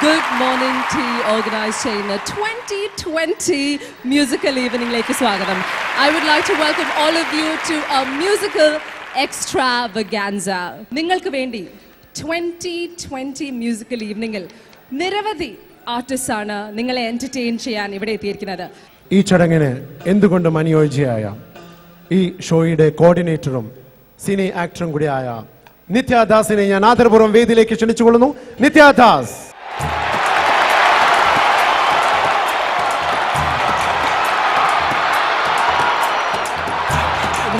Good morning tea organized ചെയ്യുന്ന 2020 musical evening ലേക്ക് സ്വാഗതം. I would like to welcome all of you to a musical extravaganza. നിങ്ങൾക്ക് വേണ്ടി 2020 musical eveningൽ നിരവധി artist ആണ് നിങ്ങളെ എന്റർടൈൻ ചെയ്യാൻ ഇവിടെ എത്തിയിരിക്കുന്നത്. ഈ ചടങ്ങിന് എന്തുകൊണ്ടും അനുയോജ്യയായ ഈ ഷോയുടെ കോർഡിനേറ്ററും സിനി ആക്ടറും കൂടിയായ നിത്യ ദാസിനെ ഞാൻ ആദരപൂർവ്വം വേദിയിലേക്ക് ക്ഷണിച്ചുകൊള്ളുന്നു. നിത്യ Das.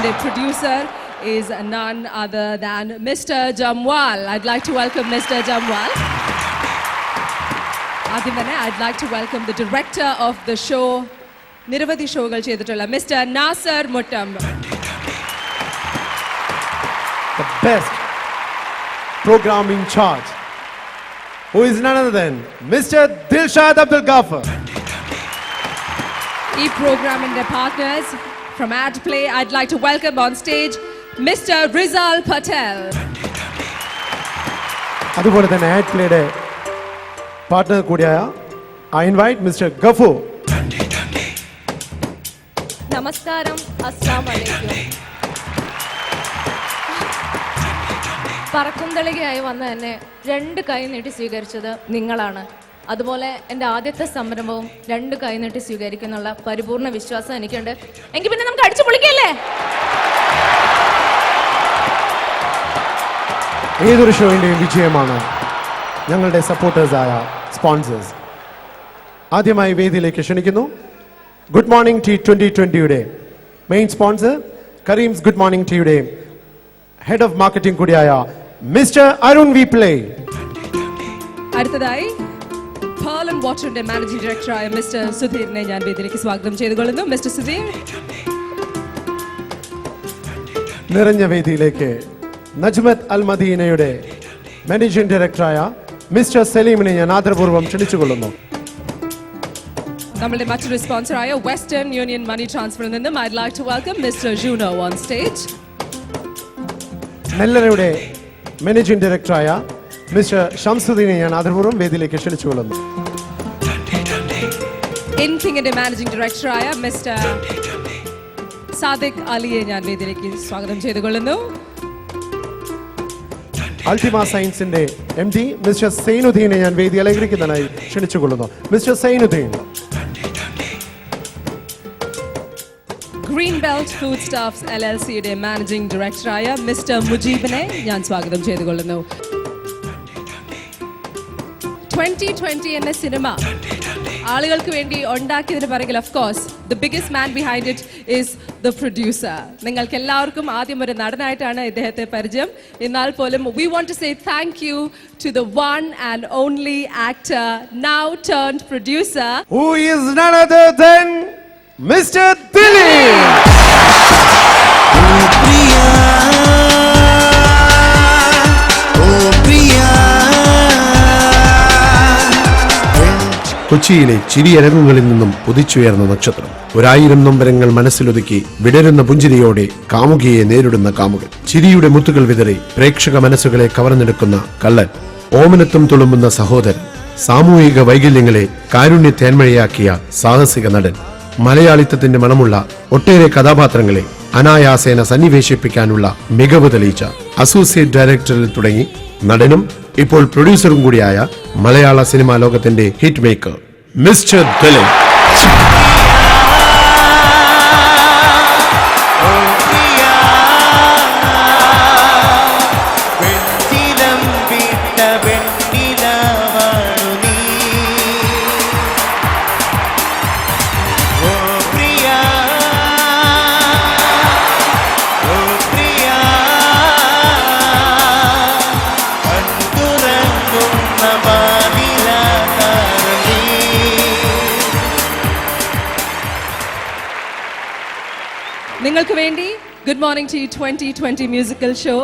The producer is none other than Mr. Jamwal. I'd like to welcome Mr. Jamwal. I'd like to welcome the director of the show, നിരവധി ഷോകൾ ചെയ്തിട്ടുള്ള Mr. Nasser Muttam. The best program in charge, who is none other than Mr. Dilshad Abdul Ghaffar. ഈ പ്രോഗ്രാമിന്റെ partners From Ad Play, I'd like to welcome on stage Mr. Rizal Patel. അതുപോലെ തന്നെ add പ്ലേയുടെ partner കൂടിയായ I invite Mr. Gafur. നമസ്കാരം, അസ്സലാമു അലൈക്കും. പറക്കുംതളികയായി വന്ന എന്നെ 2 കൈ നീട്ടി സ്വീകരിച്ചത് നിങ്ങളാണ്. അതുപോലെ എൻ്റെ ആദ്യത്തെ സംരംഭവും 2 കൈ നീട്ടി സ്വീകരിക്കുന്നുള്ള പരിപൂർണ വിശ്വാസം എനിക്കുണ്ട്. എങ്കിൽ പിന്നെ നമുക്ക് അടിച്ചു പൊളിക്കല്ലേ? ഏതൊരു ഷോയിൻ്റെയും വിജയമാണ് ഞങ്ങളുടെ സപ്പോർട്ടേഴ്സായ സ്പോൺസേഴ്സ്. ആദ്യമായി വേദിയിലേക്ക് ക്ഷണിക്കുന്നു ഗുഡ് മോർണിംഗ് ടീ 2020യുടെ main sponsor Kareem's good morning ടീയുടെ ഹെഡ് ഓഫ് മാർക്കറ്റിംഗ് കൂടിയായ മിസ്റ്റർ അരുൺ വി പ്ലേ. അടുത്തതായി Pearl and Waterന്റെ മാനേജിംഗ് ഡയറക്ടറായ മിസ്റ്റർ സുധീറിനെ ഞാൻ വേദിയിലേക്ക് സ്വാഗതം ചെയ്തുകൊള്ളുന്നു. മിസ്റ്റർ സുധീർ. നിറഞ്ഞ വേദിയിലേക്ക് നജ്മത്ത് അൽ മദീനയുടെ മാനേജിംഗ് ഡയറക്ടറായ മിസ്റ്റർ സലീമിനെ ഞാൻ ആദരപൂർവ്വം ക്ഷണിച്ചുകൊള്ളുന്നു. നമ്മളുടെ മറ്റൊരു സ്പോൺസറായ വെസ്റ്റേൺ യൂണിയൻ മണി ട്രാൻസ്ഫറിൽ നിന്നും I'd like to welcome Mr. Juno on stage. നെല്ലറയുടെ മാനേജിംഗ് ഡയറക്ടറായ മിസ്റ്റർ ഷംസുദ്ദീനെ ഞാൻ ആദരപൂർവ്വം വേദിയിലേക്ക് ക്ഷണിച്ചുകൊള്ളുന്നു. ഇൻകിങ്ങിന്റെ മാനേജിംഗ് ഡയറക്ടറായ മിസ്റ്റർ സാദിഖ് അലിയെ ഞാൻ വേദിയിലേക്ക് സ്വാഗതം ചെയ്തുകൊള്ളുന്നു. അൾട്ടിമ സയൻസിന്റെ MD മിസ്റ്റർ സൈനുദ്ദീനെ ഞാൻ വേദി അലങ്കരിക്കുന്നതിനായി ക്ഷണിച്ചുകൊള്ളുന്നു. Mister Zainuddin. Green belt food staffs LLCയുടെ മാനേജിംഗ് ഡയറക്ടറായ മിസ്റ്റർ മുജീബിനെ ഞാൻ സ്വാഗതം ചെയ്തുകൊള്ളുന്നു. 2020 എന്ന സിനിമ ആളുകൾക്ക് വേണ്ടി ഉണ്ടാക്കിയതിന് പിറകിൽ of course the biggest man behind it is the producer. നിങ്ങൾക്ക് എല്ലാവർക്കും ആദ്യം ഒരു നടനായിട്ടാണ് ഇദ്ദേഹത്തെ പരിചയം. എന്നാൽ പോലും we want to say thank you to the one and only actor now turned producer who is none other than Mr. Dilip. കൊച്ചിയിലെ ചിരിയരങ്ങുകളിൽ നിന്നും ഉദിച്ചുയർന്ന നക്ഷത്രം. 1000 നൊമ്പരങ്ങൾ മനസ്സിലൊതുക്കി വിടരുന്ന പുഞ്ചിരിയോടെ കാമുകിയെ നേരിടുന്ന കാമുകൻ. ചിരിയുടെ മുത്തുകൾ വിതറി പ്രേക്ഷക മനസ്സുകളെ കവർന്നെടുക്കുന്ന കള്ളൻ. ഓമനത്വം തുളുമ്പുന്ന സഹോദരൻ. സാമൂഹിക വൈകല്യങ്ങളെ കാരുണ്യ തേന്മഴയാക്കിയ സാഹസിക നടൻ. മലയാളിത്തത്തിന്റെ മണമുള്ള ഒട്ടേറെ കഥാപാത്രങ്ങളെ അനായാസേന സന്നിവേശിപ്പിക്കാനുള്ള മികവ് തെളിയിച്ച അസോസിയേറ്റ് ഡയറക്ടറിൽ തുടങ്ങി നടനും ഇപ്പോൾ പ്രൊഡ്യൂസറും കൂടിയായ മലയാള സിനിമാ ലോകത്തിന്റെ ഹിറ്റ് മേക്കർ മിസ്റ്റർ ദിലീപ്. നിങ്ങൾക്ക് വേണ്ടി good morning tea 2020 musical show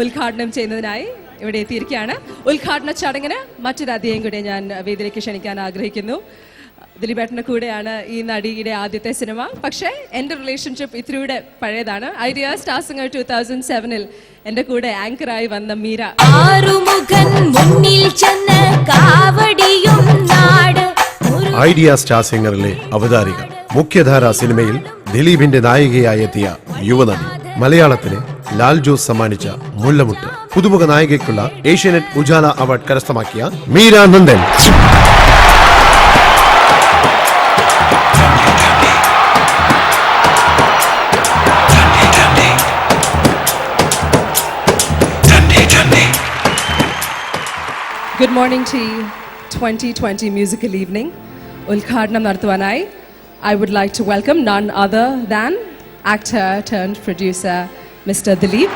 ഉദ്ഘാടനം ചെയ്യുന്നതിനായി ഇവിടെ എത്തിയിരിക്കുകയാണ്. ഉദ്ഘാടന ചടങ്ങിന് മറ്റൊരു അതിഥിയെയും കൂടെ ഞാൻ വേദിയിലേക്ക് ക്ഷണിക്കാൻ ആഗ്രഹിക്കുന്നു. ദിലീപേട്ടൻ്റെ കൂടെയാണ് ഈ നടിയുടെ ആദ്യത്തെ സിനിമ. പക്ഷേ എൻ്റെ റിലേഷൻഷിപ്പ് ഇത്തിരിയുടെ പഴയതാണ്. ഐഡിയ സ്റ്റാർ സിംഗർ 2007 എൻ്റെ കൂടെ ആങ്കറായി വന്ന മീര. ഐഡിയ സ്റ്റാർ സിംഗറിലെ അവതാരിക. മുഖ്യധാര സിനിമയിൽ ദിലീപിന്റെ നായികയായി എത്തിയ യുവനടി. മലയാളത്തിന് ലാൽ ജോസ് സമ്മാനിച്ച മുല്ലമുട്ട്. പുതുമുഖ നായികയ്ക്കുള്ള ഏഷ്യാനെറ്റ് ഉജാല അവാർഡ് കരസ്ഥമാക്കിയ Meera Nandan. Good morning tea 2020 musical evening ഉദ്ഘാടനം നടത്തുവാനായി I would like to welcome none other than actor turned producer Mr. Dilip.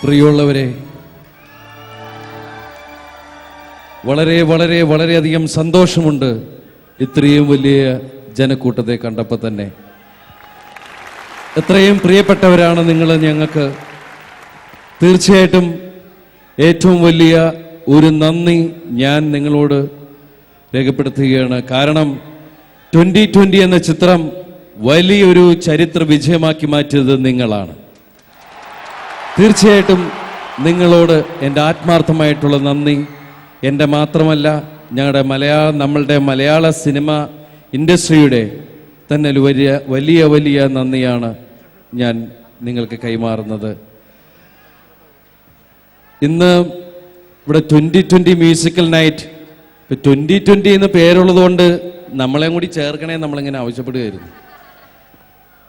പ്രിയമുള്ളവരെ, വളരെ വളരെ വളരെയധികം സന്തോഷമുണ്ട് ഇത്രയും വലിയ ജനക്കൂട്ടത്തെ കണ്ടപ്പോൾ തന്നെ. എത്രയും പ്രിയപ്പെട്ടവരാണ് നിങ്ങൾ ഞങ്ങൾക്ക്. തീർച്ചയായിട്ടും ഏറ്റവും വലിയ ഒരു നന്ദി ഞാൻ നിങ്ങളോട് രേഖപ്പെടുത്തുകയാണ്. കാരണം 2020 എന്ന ചിത്രം വലിയൊരു ചരിത്ര വിജയമാക്കി മാറ്റിയത് നിങ്ങളാണ്. തീർച്ചയായിട്ടും നിങ്ങളോട് എൻ്റെ ആത്മാർത്ഥമായിട്ടുള്ള നന്ദി എൻ്റെ മാത്രമല്ല, നമ്മളുടെ മലയാള സിനിമ ഇൻഡസ്ട്രിയുടെ തന്നെ ഒരു വലിയ വലിയ നന്ദിയാണ് ഞാൻ നിങ്ങൾക്ക് കൈമാറുന്നത്. ഇന്ന് ഇവിടെ 2020 മ്യൂസിക്കൽ നൈറ്റ്, ഇപ്പം 2020 എന്ന് പേരുള്ളത് കൊണ്ട് നമ്മളെ കൂടി ചേർക്കണേ നമ്മളിങ്ങനെ ആവശ്യപ്പെടുകയായിരുന്നു.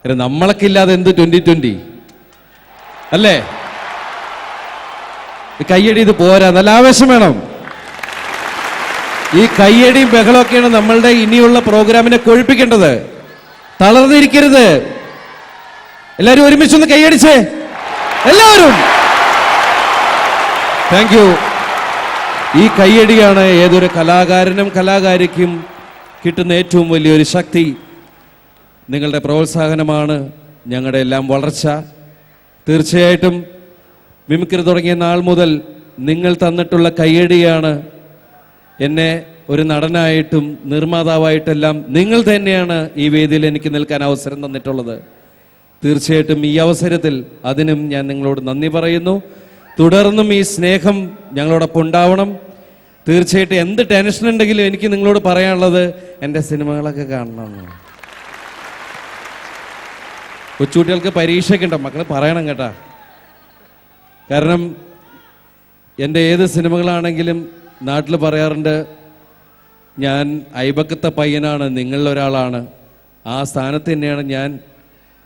കാരണം നമ്മളൊക്കെ ഇല്ലാതെ എന്ത് 2020 അല്ലേ? കയ്യടി ഇത് പോരാ, നല്ല ആവേശം വേണം. ഈ കയ്യടിയും ബഹളമൊക്കെയാണ് നമ്മളുടെ ഇനിയുള്ള പ്രോഗ്രാമിനെ കൊഴുപ്പിക്കേണ്ടത്. തളർന്നിരിക്കരുത്. എല്ലാവരും ഒരുമിച്ചൊന്ന് കൈയടിച്ചേ, എല്ലാവരും. Thank you. ഈ കയ്യടിയാണ് ഏതൊരു കലാകാരനും കലാകാരിക്കും കിട്ടുന്ന ഏറ്റവും വലിയൊരു ശക്തി. നിങ്ങളുടെ പ്രോത്സാഹനമാണ് ഞങ്ങളുടെ എല്ലാം വളർച്ച. തീർച്ചയായിട്ടും മിമിക്രി തുടങ്ങിയ നാൾ മുതൽ നിങ്ങൾ തന്നിട്ടുള്ള കയ്യടിയാണ് എന്നെ ഒരു നടനായിട്ടും നിർമ്മാതാവായിട്ടെല്ലാം നിങ്ങൾ തന്നെയാണ് ഈ വേദിയിൽ എനിക്ക് നിൽക്കാൻ അവസരം തന്നിട്ടുള്ളത്. തീർച്ചയായിട്ടും ഈ അവസരത്തിൽ അതിനും ഞാൻ നിങ്ങളോട് നന്ദി പറയുന്നു. തുടർന്നും ഈ സ്നേഹം ഞങ്ങളോടൊപ്പം ഉണ്ടാവണം. തീർച്ചയായിട്ടും എന്ത് ടെൻഷൻ ഉണ്ടെങ്കിലും എനിക്ക് നിങ്ങളോട് പറയാനുള്ളത് എൻ്റെ സിനിമകളൊക്കെ കാണണം. കൊച്ചുകുട്ടികൾക്ക് പരീക്ഷയൊക്കെ ഉണ്ടോ മക്കൾ പറയണം കേട്ടാ. കാരണം എൻ്റെ ഏത് സിനിമകളാണെങ്കിലും നാട്ടിൽ പറയാറുണ്ട്, ഞാൻ അയബക്കത്തെ പയ്യനാണ്, നിങ്ങളിലൊരാളാണ്. ആ സ്ഥാനത്ത് തന്നെയാണ് ഞാൻ.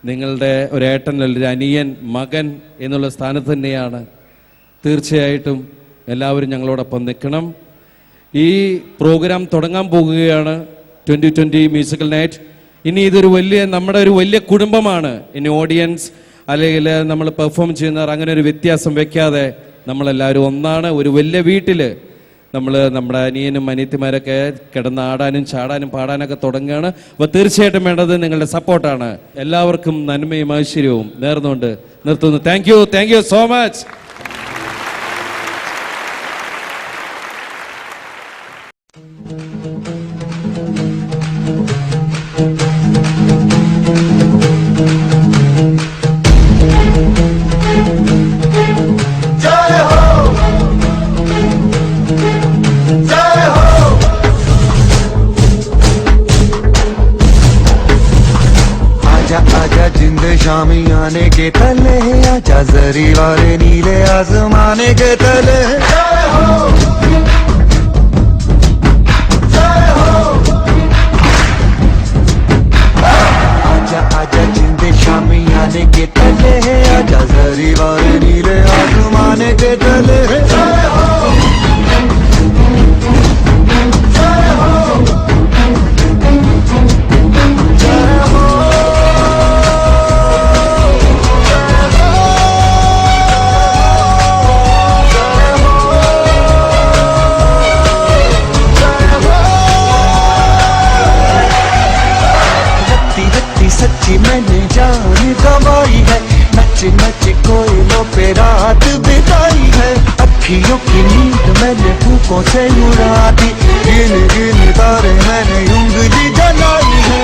നിങ്ങളുടെ ഒരേട്ടൻ, ഒരു അനിയൻ, മകൻ എന്നുള്ള സ്ഥാനത്ത് തന്നെയാണ്. തീർച്ചയായിട്ടും എല്ലാവരും ഞങ്ങളോടൊപ്പം നിൽക്കണം. ഈ പ്രോഗ്രാം തുടങ്ങാൻ പോകുകയാണ് 2020 മ്യൂസിക്കൽ നൈറ്റ്. ഇനി ഇതൊരു നമ്മുടെ ഒരു വലിയ കുടുംബമാണ്. ഇനി ഓഡിയൻസ് അല്ലെങ്കിൽ നമ്മൾ പെർഫോം ചെയ്യുന്നവർ അങ്ങനെ ഒരു വ്യത്യാസം വെക്കാതെ നമ്മളെല്ലാവരും ഒന്നാണ്. ഒരു വലിയ വീട്ടിൽ നമ്മുടെ അനിയനും അനിയത്തിമാരൊക്കെ കിടന്നാടാനും ചാടാനും പാടാനൊക്കെ തുടങ്ങുകയാണ്. അപ്പോൾ തീർച്ചയായിട്ടും വേണ്ടത് നിങ്ങളുടെ സപ്പോർട്ടാണ്. എല്ലാവർക്കും നന്മയും ഐശ്വര്യവും നേർന്നുകൊണ്ട് നിർത്തുന്നു. Thank you so much. Shami आने के तले आजा जरी वाले नीले आसमाने के तले आजा आजा जिंदे शामी आने के तले आजा जरी वाले नीले आसमाने के तले सच्ची मैंने जान गवाई है, नच नच कोयलों पे रात बिताई है। अखियों की नींद मैंने फूकों से उड़ा दी, गिन गिन तारे मैंने उंगली जलाई है।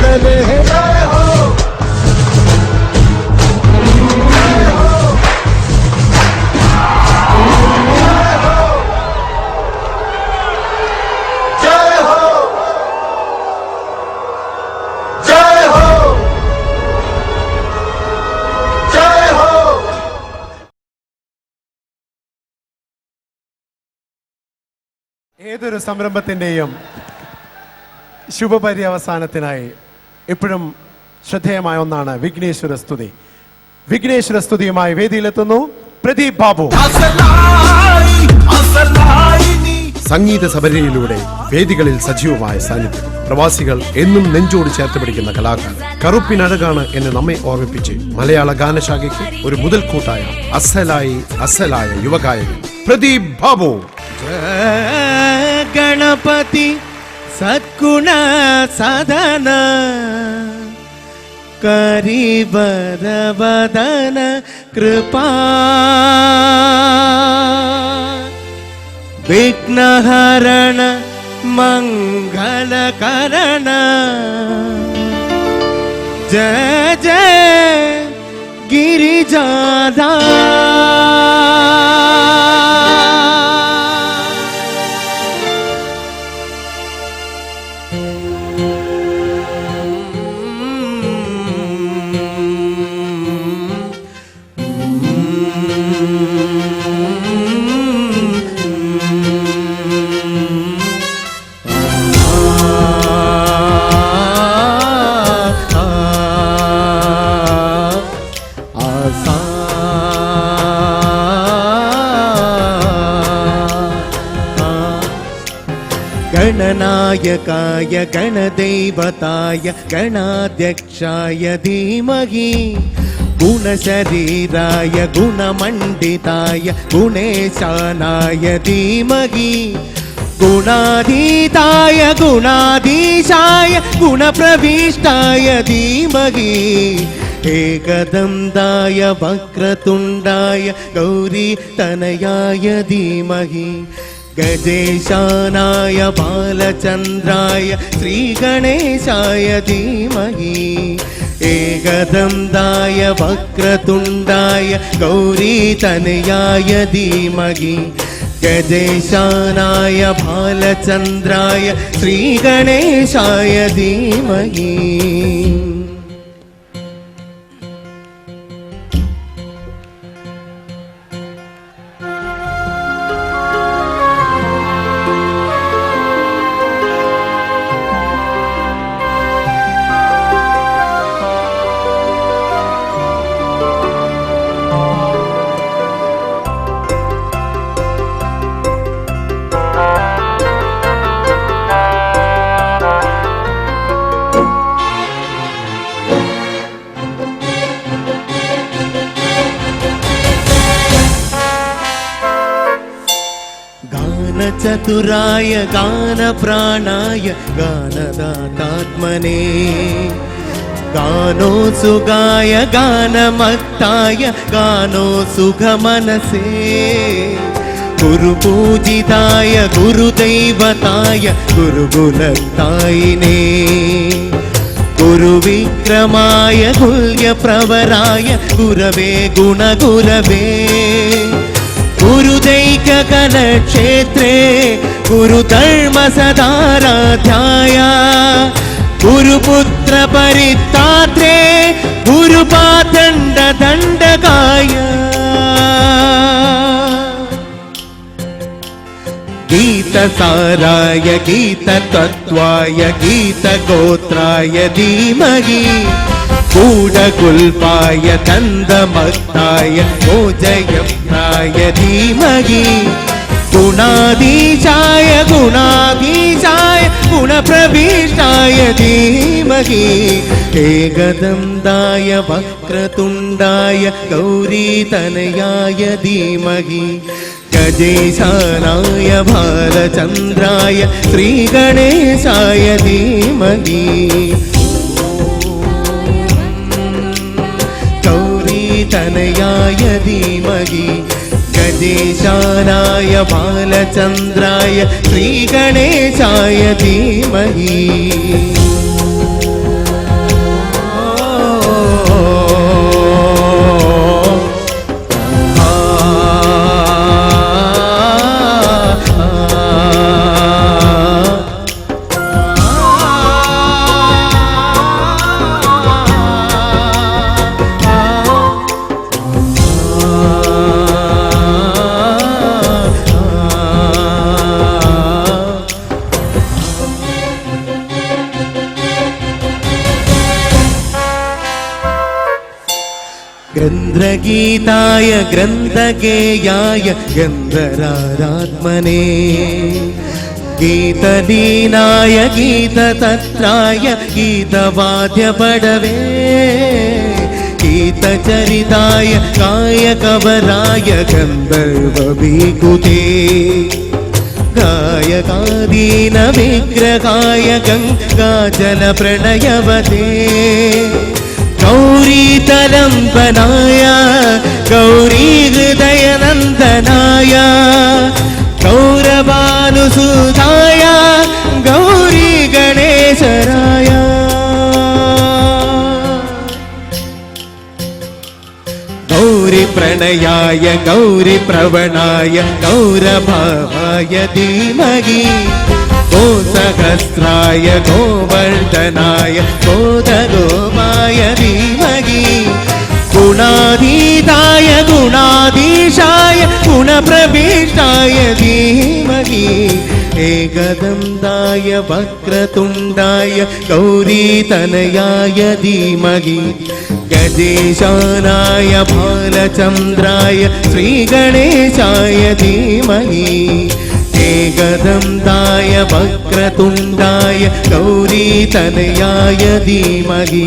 दल है जय हो ഏതൊരു സംരംഭത്തിൻ്റെയും ശുഭപര്യവസാനത്തിനായി എപ്പോഴും ശ്രദ്ധേയമായ ഒന്നാണ് വിഘ്നേശ്വര സ്തുതി. വിഘ്നേശ്വര സ്തുതിയുമായി വേദിയിലെത്തുന്നു പ്രദീപ് ബാബു. സംഗീത സബരിയിലൂടെ വേദികളിൽ സജീവമായ സാന്നിധ്യം. പ്രവാസികൾ എന്നും നെഞ്ചോട് ചേർത്ത് പിടിക്കുന്ന കലാകാരൻ. കറുപ്പിനഴകാണ് എന്ന് നമ്മെ ഓർമ്മിപ്പിച്ച് മലയാള ഗാനശാഖയ്ക്ക് ഒരു മുതൽക്കൂട്ടായ അസലായ യുവഗായകൻ പ്രദീപ് ബാബു. गणपति सद्गुण सदन करीबर वदन कृपा विघ्नहरण मंगलकरण जय जय गिरिजादा गणनायकाय गणदैवताय गणाध्यक्षाय धीमहि गुणशरीराय गुणमण्डिताय गुणेशानाय धीमहि गुणाधीताय गुणाधीशाय गुणप्रविष्टाय धीमहि एकदन्ताय वक्रतुण्डाय गौरीतनयाय धीमहि गजेशानाय बालचन्द्राय श्रीगणेशाय धीमहि एकदन्ताय वक्रतुण्डाय गौरीतनयाय धीमहि गजेशानाय बालचन्द्राय श्रीगणेशाय धीमहि चतुराय गानप्राणाय गानदातात्मने गानो सुगाय गानमत्ताय गानो सुखमनसे गुरुपूजिताय गुरुदैवताय गुरुकुलतायिने गुरुविक्रमाय गुह्यप्रवराय गुरवे गुणगुरवे गुरुदैककलक्षेत्रे गुरुधर्मसदाराध्याय गुरुपुत्रपरित्रात्रे गुरुपादण्डदण्डकाय गीतसाराय गीततत्त्वाय गीतगोत्राय धीमहि गूढकुल्पाय दन्दमत्ताय मोजयप्राय धीमहि गुणाधीशाय गुणाधीशाय गुणप्रविष्टाय धीमहि एकदन्ताय वक्रतुण्डाय गौरीतनयाय धीमहि गजेशानाय बालचन्द्राय श्रीगणेशाय धीमहि गौरीतनयाय धीमहि गजेशानाय बालचन्द्राय श्रीगणेशाय धीमहि ഗന്ധഗീതായ ഗ്രന്ഥഗേയായ ഗന്ധരാരാത്മനേ ഗീതലീനായ ഗീതതത്രായ ഗീതവാദ്യപടവേ ഗീതചരിതായ കായകവരായ ഗന്ധർവഭീകുതേ ഗായകാദീന വിഗ്രഹായ ഗംഗാജലപ്രണയവതേ ഗൗരീതലംബനായ ഗൗരീഹൃദയനന്ദനായ ഗൗരവാനുസുതായ ഗൗരീ ഗണേശരായ ഗൗരി പ്രണയായ ഗൗരി പ്രവണായ ഗൗരഭാവായ ധീമഹി ഗോസഹസ്രായ ഗോവർദ്ധനായ ഗോദഗോപായ ധീമഹി ഗുണാതീതായ ഗുണാധീശായ ഗുണപ്രവിഷ്ടായ ധീമഹി ഏകദന്തായ വക്രതുണ്ടായ ഗൗരീതനയായ ധീമഹി ഗജേശാനായ ബാലചന്ദ്രായ ശ്രീഗണേശായ ധീമഹി ഏകദന്തായ വക്രതുണ്ടായ ഗൗരീതനയായ ധീമഹി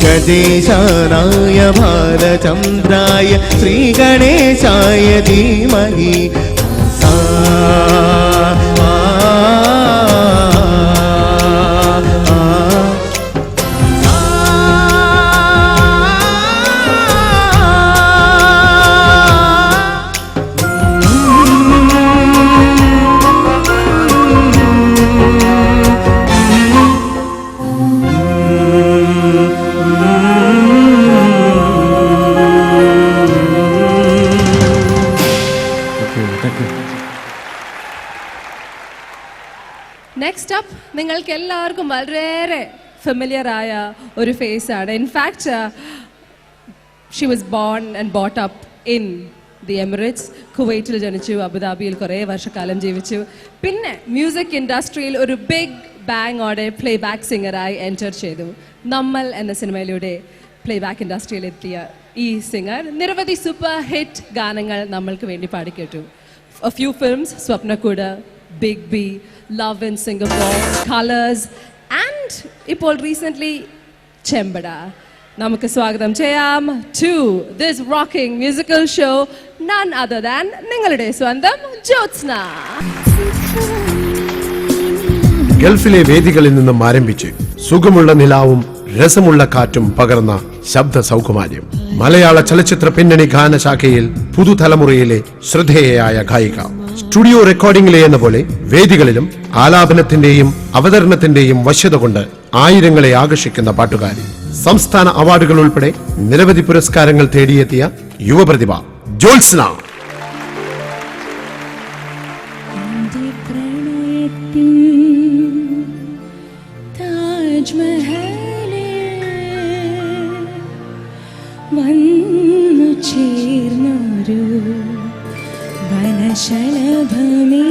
ഗജേശാനായ ബാലചന്ദ്രായ ശ്രീഗണേശായ ധീമഹി നെക്സ്റ്റ് അപ്പ് നിങ്ങൾക്ക് എല്ലാവർക്കും വളരെ ഫെമിലിയർ ആയ ഒരു ഫേസ് ആണ്. In fact she was born and boat up in the Emirates. കുവൈറ്റിൽ ജനിച്ചു, അബുദാബിയിൽ കുറേ വർഷക്കാലം ജീവിച്ചു. പിന്നെ മ്യൂസിക് ഇൻഡസ്ട്രിയിൽ ഒരു ബിഗ് ബാങ്ങോടെ പ്ലേ ബാക്ക് സിംഗറായി എൻറ്റർ ചെയ്തു. നമ്മൾ എന്ന സിനിമയിലൂടെ പ്ലേ ബാക്ക് ഇൻഡസ്ട്രിയിലെത്തിയ ഈ സിംഗർ നിരവധി സൂപ്പർ ഹിറ്റ് ഗാനങ്ങൾ നമ്മൾക്ക് വേണ്ടി പാടിക്കേട്ടു. A few films, Swapnakuda, Big B, Love in Singapore, Colors, and ഇപ്പോൾ recently Chembada. നമുക്ക് സ്വാഗതം ചെയ്യാം to this rocking musical show, none other than നിങ്ങളുടെ സ്വന്തം ജ്യോത്സ്ന. ഗൾഫിലെ വേദികളിൽ നിന്നും ആരംഭിച്ച് സുഖമുള്ള നിലാവും രസമുള്ള കാറ്റും പകർന്ന ശബ്ദ സൗകുമാര്യം. മലയാള ചലച്ചിത്ര പിന്നണി ഗാനശാഖയിൽ പുതുതലമുറയിലെ ശ്രദ്ധേയയായ ഗായിക. സ്റ്റുഡിയോ റെക്കോർഡിംഗിലെ എന്ന പോലെ വേദികളിലും ആലാപനത്തിന്റെയും അവതരണത്തിന്റെയും വശ്യത കൊണ്ട് ആയിരങ്ങളെ ആകർഷിക്കുന്ന പാട്ടുകാരി. സംസ്ഥാന അവാർഡുകൾ ഉൾപ്പെടെ നിരവധി പുരസ്കാരങ്ങൾ തേടിയെത്തിയ യുവപ്രതിഭ ജ്യോത്സ്ന. വന്നു ചേർന്നൊരു വനശലഭമേ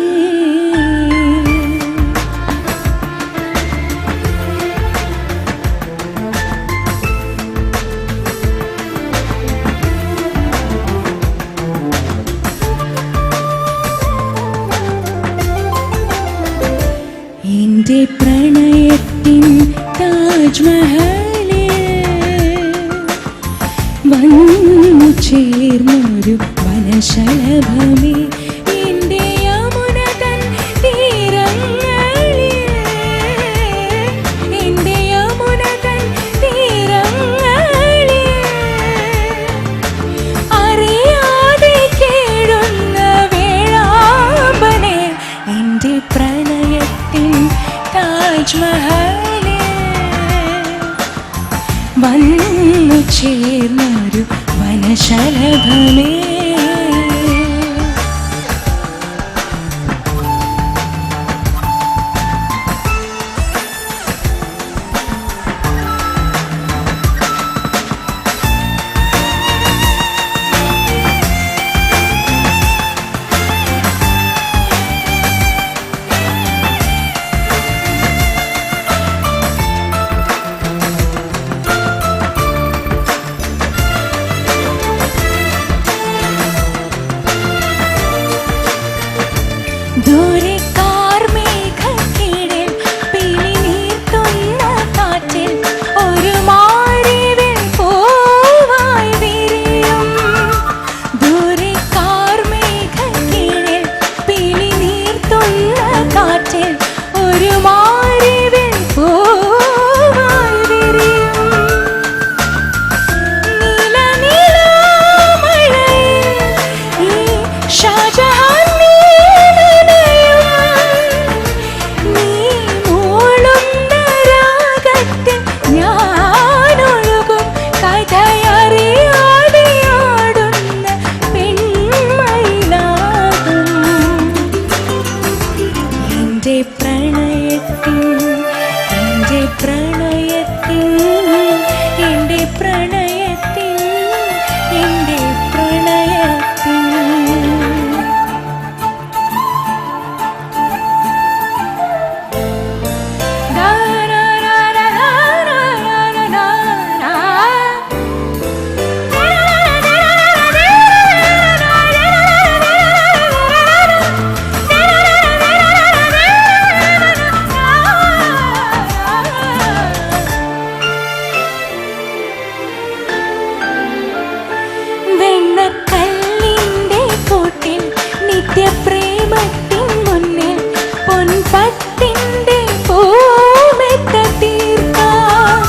എന്റെ പ്രണയത്തിൻ താജ്മഹലേ വന്നു ചേർന്നൊരു വനശലഭമേ എന്റെ യമുന തൻ തീരങ്ങളിൽ എന്റെ യമുന തൻ തീരങ്ങളിൽ അറിയാതെ കേഴുന്ന വേഴാമ്പലേ എന്റെ പ്രണയത്തിൻ താജ്മഹലേ വന്നു ചേർന്നൊരു വനശലഭമേ. പ്രണയത്തിൽ എൻ്റെ പ്രണയത്തിൽ വെണ്ണക്കല്ലിൻ്റെ കൂട്ടിൽ നിത്യപ്രേമത്തിൻ മുന്നിൽ പൊൻപട്ടിൻ്റെ പൂമെത്ത തീർക്കാം.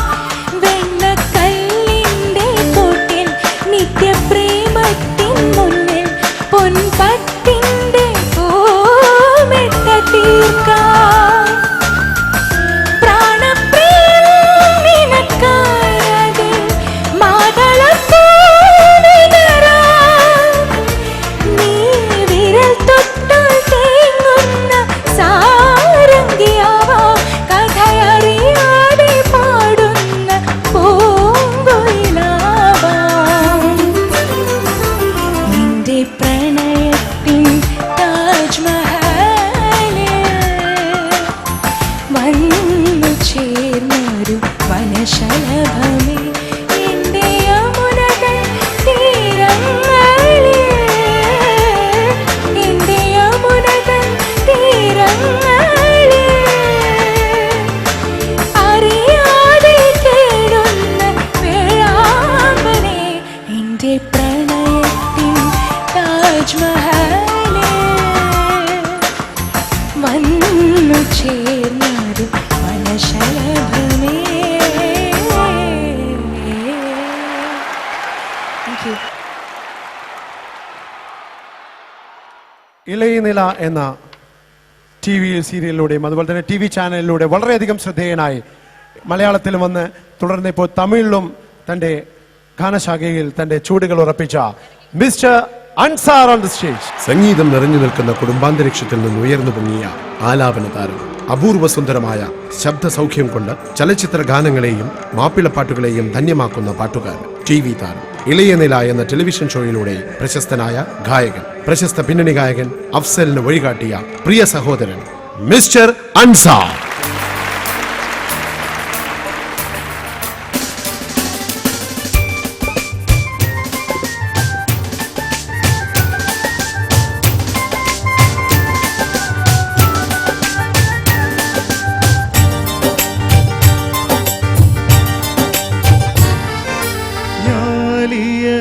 വെണ്ണക്കല്ലിൻ്റെ കൂട്ടിൽ നിത്യപ്രേമത്തിൻ മുന്നിൽ പൊൻപട്ടിൻ്റെ പൂമെത്ത തീർക്കാം. പ്രാണപ്രിയൻ നിനക്കായത് മാതളപ്പൂ നീ വിരൽ തൊട്ടാൽ തേങ്ങുന്ന സാരംഗിയാവാം. കഥയറിയാതെ പാടുന്ന പൂങ്കുയിലാവാം. നിന്റെ പ്രണയത്തിൻ താജ്മഹലിൽ വന്നു ചേർന്നൊരു വനശലഭമേ എൻ്റെ യമുനകൾ തീരങ്ങളിൽ എൻ്റെ യമുനകൾ തീരങ്ങളിൽ അറിയാതെ കേടുന്ന വേഴാമ്പലേ എൻ്റെ പ്രണയത്തിൻ താജ്മഹലിൽ വന്നു ചേർന്നൊരു വനശലഭമേ. Thank you. ഇളയനില എന്ന ടി വി സീരിയലിലൂടെയും അതുപോലെ തന്നെ ടി വി ചാനലിലൂടെ വളരെയധികം ശ്രദ്ധേയനായി മലയാളത്തിൽ വന്ന് തുടർന്ന് ഇപ്പോൾ തമിഴിലും തൻ്റെ ഗാനശാഖയിൽ തൻ്റെ ചൂടുകൾ ഉറപ്പിച്ച mister Ansar on the stage. സംഗീതം നിറഞ്ഞു നിൽക്കുന്ന കുടുംബാന്തരീക്ഷത്തിൽ നിന്ന് ഉയർന്നു പൊങ്ങിയ ആലാപന താരം, അപൂർവ സുന്ദരമായ ശബ്ദ സൗഖ്യം കൊണ്ട് ചലച്ചിത്ര ഗാനങ്ങളെയും മാപ്പിളപ്പാട്ടുകളെയും ധന്യമാക്കുന്ന പാട്ടുകാരൻ, ടി വി താരം, ഇളയനില എന്ന ടെലിവിഷൻ ഷോയിലൂടെ പ്രശസ്തനായ ഗായകൻ, പ്രശസ്ത പിന്നണി ഗായകൻ അഫ്സലിന് വഴികാട്ടിയ പ്രിയ സഹോദരൻ മിസ്റ്റർ അൻസാർ.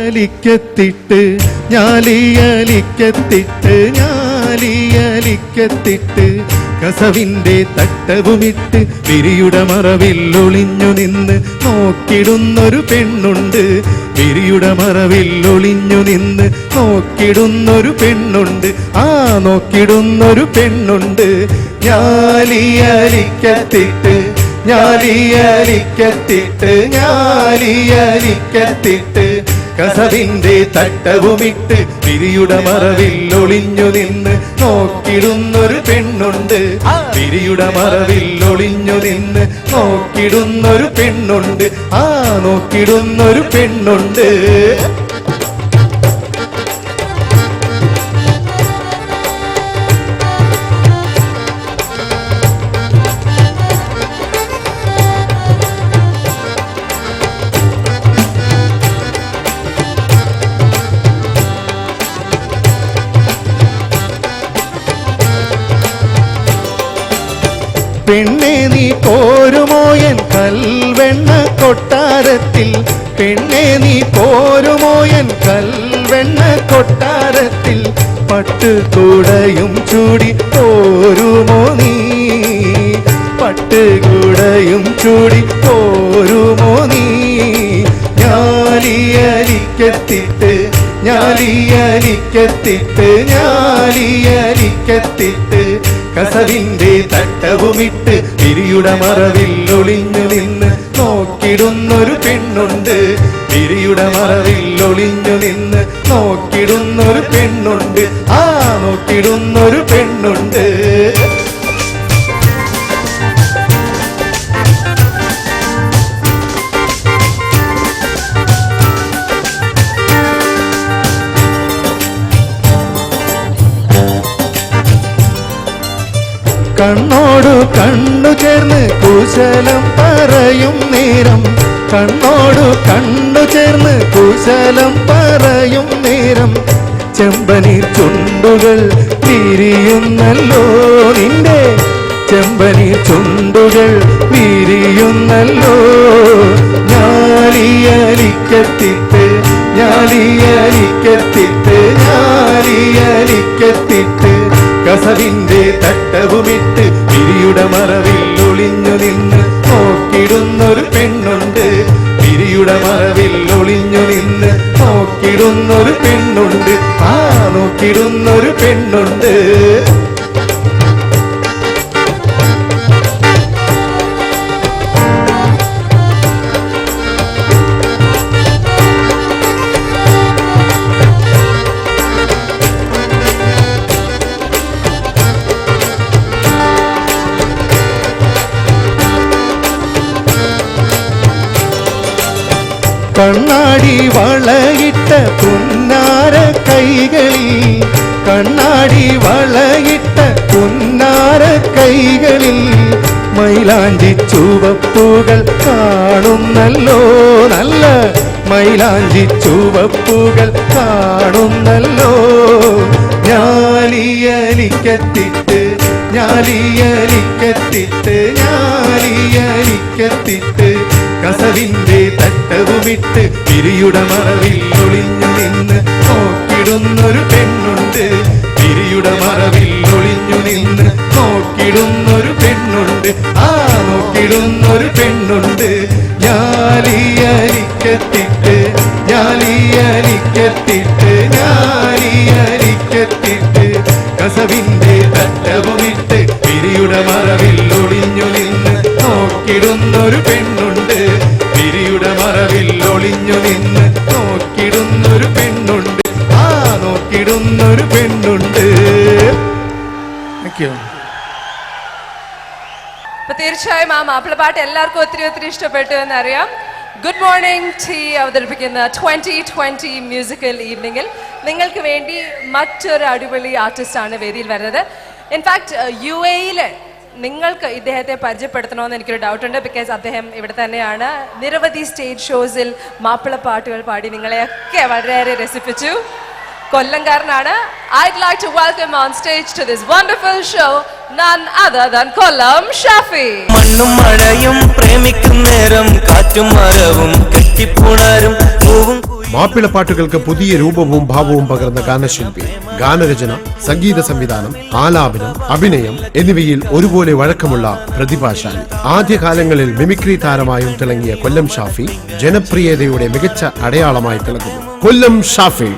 ഞാലിയലിക്കത്തിട്ട് ഞാലിയലിക്കത്തിട്ട് ഞാലിയലിക്കത്തിട്ട് കസവിന്റെ തട്ടവുമിട്ട് വിരിയുടെ മറവിൽ ഒളിഞ്ഞു നിന്ന് നോക്കിടുന്നൊരു പെണ്ണുണ്ട്. വിരിയുടെ മറവിൽ ഒളിഞ്ഞു നിന്ന് നോക്കിടുന്നൊരു പെണ്ണുണ്ട്. ആ നോക്കിടുന്നൊരു പെണ്ണുണ്ട്. ഞാലിയലിക്കത്തിട്ട് ഞാലിയലിക്കത്തിട്ട് ഞാലിയലിക്കത്തിട്ട് കസവിന്റെ തട്ടവുമിട്ട് വിരിയുടെ മറവിൽ ഒളിഞ്ഞു നിന്ന് നോക്കിടുന്നൊരു പെണ്ണുണ്ട്. വിരിയുടെ മറവിൽ ഒളിഞ്ഞു നിന്ന് നോക്കിടുന്നൊരു പെണ്ണുണ്ട്. ആ നോക്കിടുന്നൊരു പെണ്ണുണ്ട്. പെണ്ണെ നീ പോരുമോ എൻ കൽവെണ്ണ കൊട്ടാരത്തിൽ. പെണ്ണെ നീ പോരുമോ എൻ കൽവെണ്ണ കൊട്ടാരത്തിൽ. പട്ടുകൂടയും ചൂടി പോരുമോ നീ. പട്ടുകൂടയും ചൂടി പോരുമോ നീ. ഞാലിയലിക്കത്തിട്ട് ഞാലിയലിക്കത്തിട്ട് ഞാലിയലിക്കത്തിട്ട് കസവിന്റെ തട്ടവുമിട്ട് വിരിയുടെ മറവിൽ ഒളിഞ്ഞു നിന്ന് നോക്കിടുന്നൊരു പെണ്ണുണ്ട്. വിരിയുടെ മറവിൽ ഒളിഞ്ഞു നിന്ന് നോക്കിടുന്നൊരു പെണ്ണുണ്ട്. ആ നോക്കിടുന്നൊരു പെണ്ണുണ്ട്. കണ്ണോടു കണ്ണു ചേർന്ന് കുശലം പറയും നേരം, കണ്ണോടു കണ്ണു ചേർന്ന് കുശലം പറയും നേരം, ചെമ്പനീർ ചുണ്ടുകൾ വിരിയുന്നല്ലോ നിന്റെ, ചെമ്പനീർ ചുണ്ടുകൾ വിരിയുന്നല്ലോ. ഞാലിയലിക്കത്തിട്ട് ഞാലിയലിക്കത്തിട്ട് ഞാലിയലിക്കത്തിട്ട് കസവിന്റെ തട്ടവുമിട്ട് വിരിയുടെ മറവിൽ ഒളിഞ്ഞു നിന്ന് നോക്കിടുന്നൊരു പെണ്ണുണ്ട്, വിരിയുടെ മറവിൽ ഒളിഞ്ഞു നിന്ന് നോക്കിടുന്നൊരു പെണ്ണുണ്ട്, ആ നോക്കിടുന്നൊരു പെണ്ണുണ്ട്. കണ്ണാടി വളയിട്ട പുന്നാര കൈകളിൽ, കണ്ണാടി വളയിട്ട പുന്നാര കൈകളിൽ മൈലാഞ്ചി ചുവപ്പുകൾ കാണുന്നല്ലോ, നല്ല മൈലാഞ്ചി ചുവപ്പുകൾ കാണുന്നല്ലോ. ഞാലിയലിക്കത്തിട്ട് ഞാലിയലിക്കത്തിട്ട് ഞാലിയലിക്കത്തിട്ട് കസവിന്റെ തട്ടവുമിട്ട് വിരിയുടെ മറവിൽ ഒളിഞ്ഞു നിന്ന് നോക്കിടുന്നൊരു പെണ്ണുണ്ട്, വിരിയുടെ മറവിൽ ഒളിഞ്ഞു നിന്ന് നോക്കിടുന്നൊരു പെണ്ണുണ്ട്, ആ നോക്കിടുന്നൊരു പെണ്ണുണ്ട്. ഞാലിയലിക്കത്തിട്ട് ഞാലിയലിക്കത്തിട്ട് ഞാലിയലിക്കത്തിട്ട് കസവിന്റെ തട്ടവുമിട്ട് വിരിയുടെ മറവിൽ ഒളിഞ്ഞു നിന്ന് നോക്കിടുന്നൊരു പെണ്ണുണ്ട്, വിരിയുടെ മറവിൽ ഒളിഞ്ഞു നിന്ന് നോക്കിടുന്നൊരു പെണ്ണുണ്ട്, ആ നോക്കിടുന്നൊരു പെണ്ണുണ്ട്. അപ്പൊ തീർച്ചയായും ആ മാപ്പിളപ്പാട്ട് എല്ലാവർക്കും ഒത്തിരി ഒത്തിരി ഇഷ്ടപ്പെട്ടു എന്നറിയാം. ഗുഡ് മോർണിംഗ് ടീ അവതരിപ്പിക്കുന്ന 2020 മ്യൂസിക്കൽ ഈവനിങ്ങിൽ നിങ്ങൾക്ക് വേണ്ടി മറ്റൊരു അടിപൊളി ആർട്ടിസ്റ്റാണ് വേദിയിൽ വരുന്നത്. ഇൻഫാക്ട് UAE-ൽ നിങ്ങൾക്ക് ഇദ്ദേഹത്തെ പരിചയപ്പെടുത്തണമെന്ന് എനിക്കൊരു ഡൗട്ടുണ്ട്. ബിക്കോസ് അദ്ദേഹം ഇവിടെ തന്നെയാണ് നിരവധി സ്റ്റേജ് ഷോസിൽ മാപ്പിളപ്പാട്ടുകൾ പാടി നിങ്ങളെയൊക്കെ വളരെയേറെ രസിപ്പിച്ചു. കൊല്ലംകാരനാണ്. I'd like to welcome on stage to this wonderful show none other than Kollam Shafi. മണ്ണും മഴയും പ്രേമിക്കും നേരം കാറ്റും മരവും കെട്ടിപ്പുണരും പൂവും. മാപ്പിളപ്പാട്ടുകൾക്ക് പുതിയ രൂപവും ഭാവവും പകർന്ന ഗാനശില്പി, ഗാനരചന, സംഗീത സംവിധാനം, ആലാപനം, അഭിനയം എന്നിവയിൽ ഒരുപോലെ വഴക്കമുള്ള പ്രതിഭാശാലി. ആദ്യകാലങ്ങളിൽ മിമിക്രി താരമായും തിളങ്ങിയ കൊല്ലം ഷാഫി ജനപ്രിയതയുടെ മികച്ച അടയാളമായി തിളങ്ങുന്നു. കൊല്ലം ഷാഫി.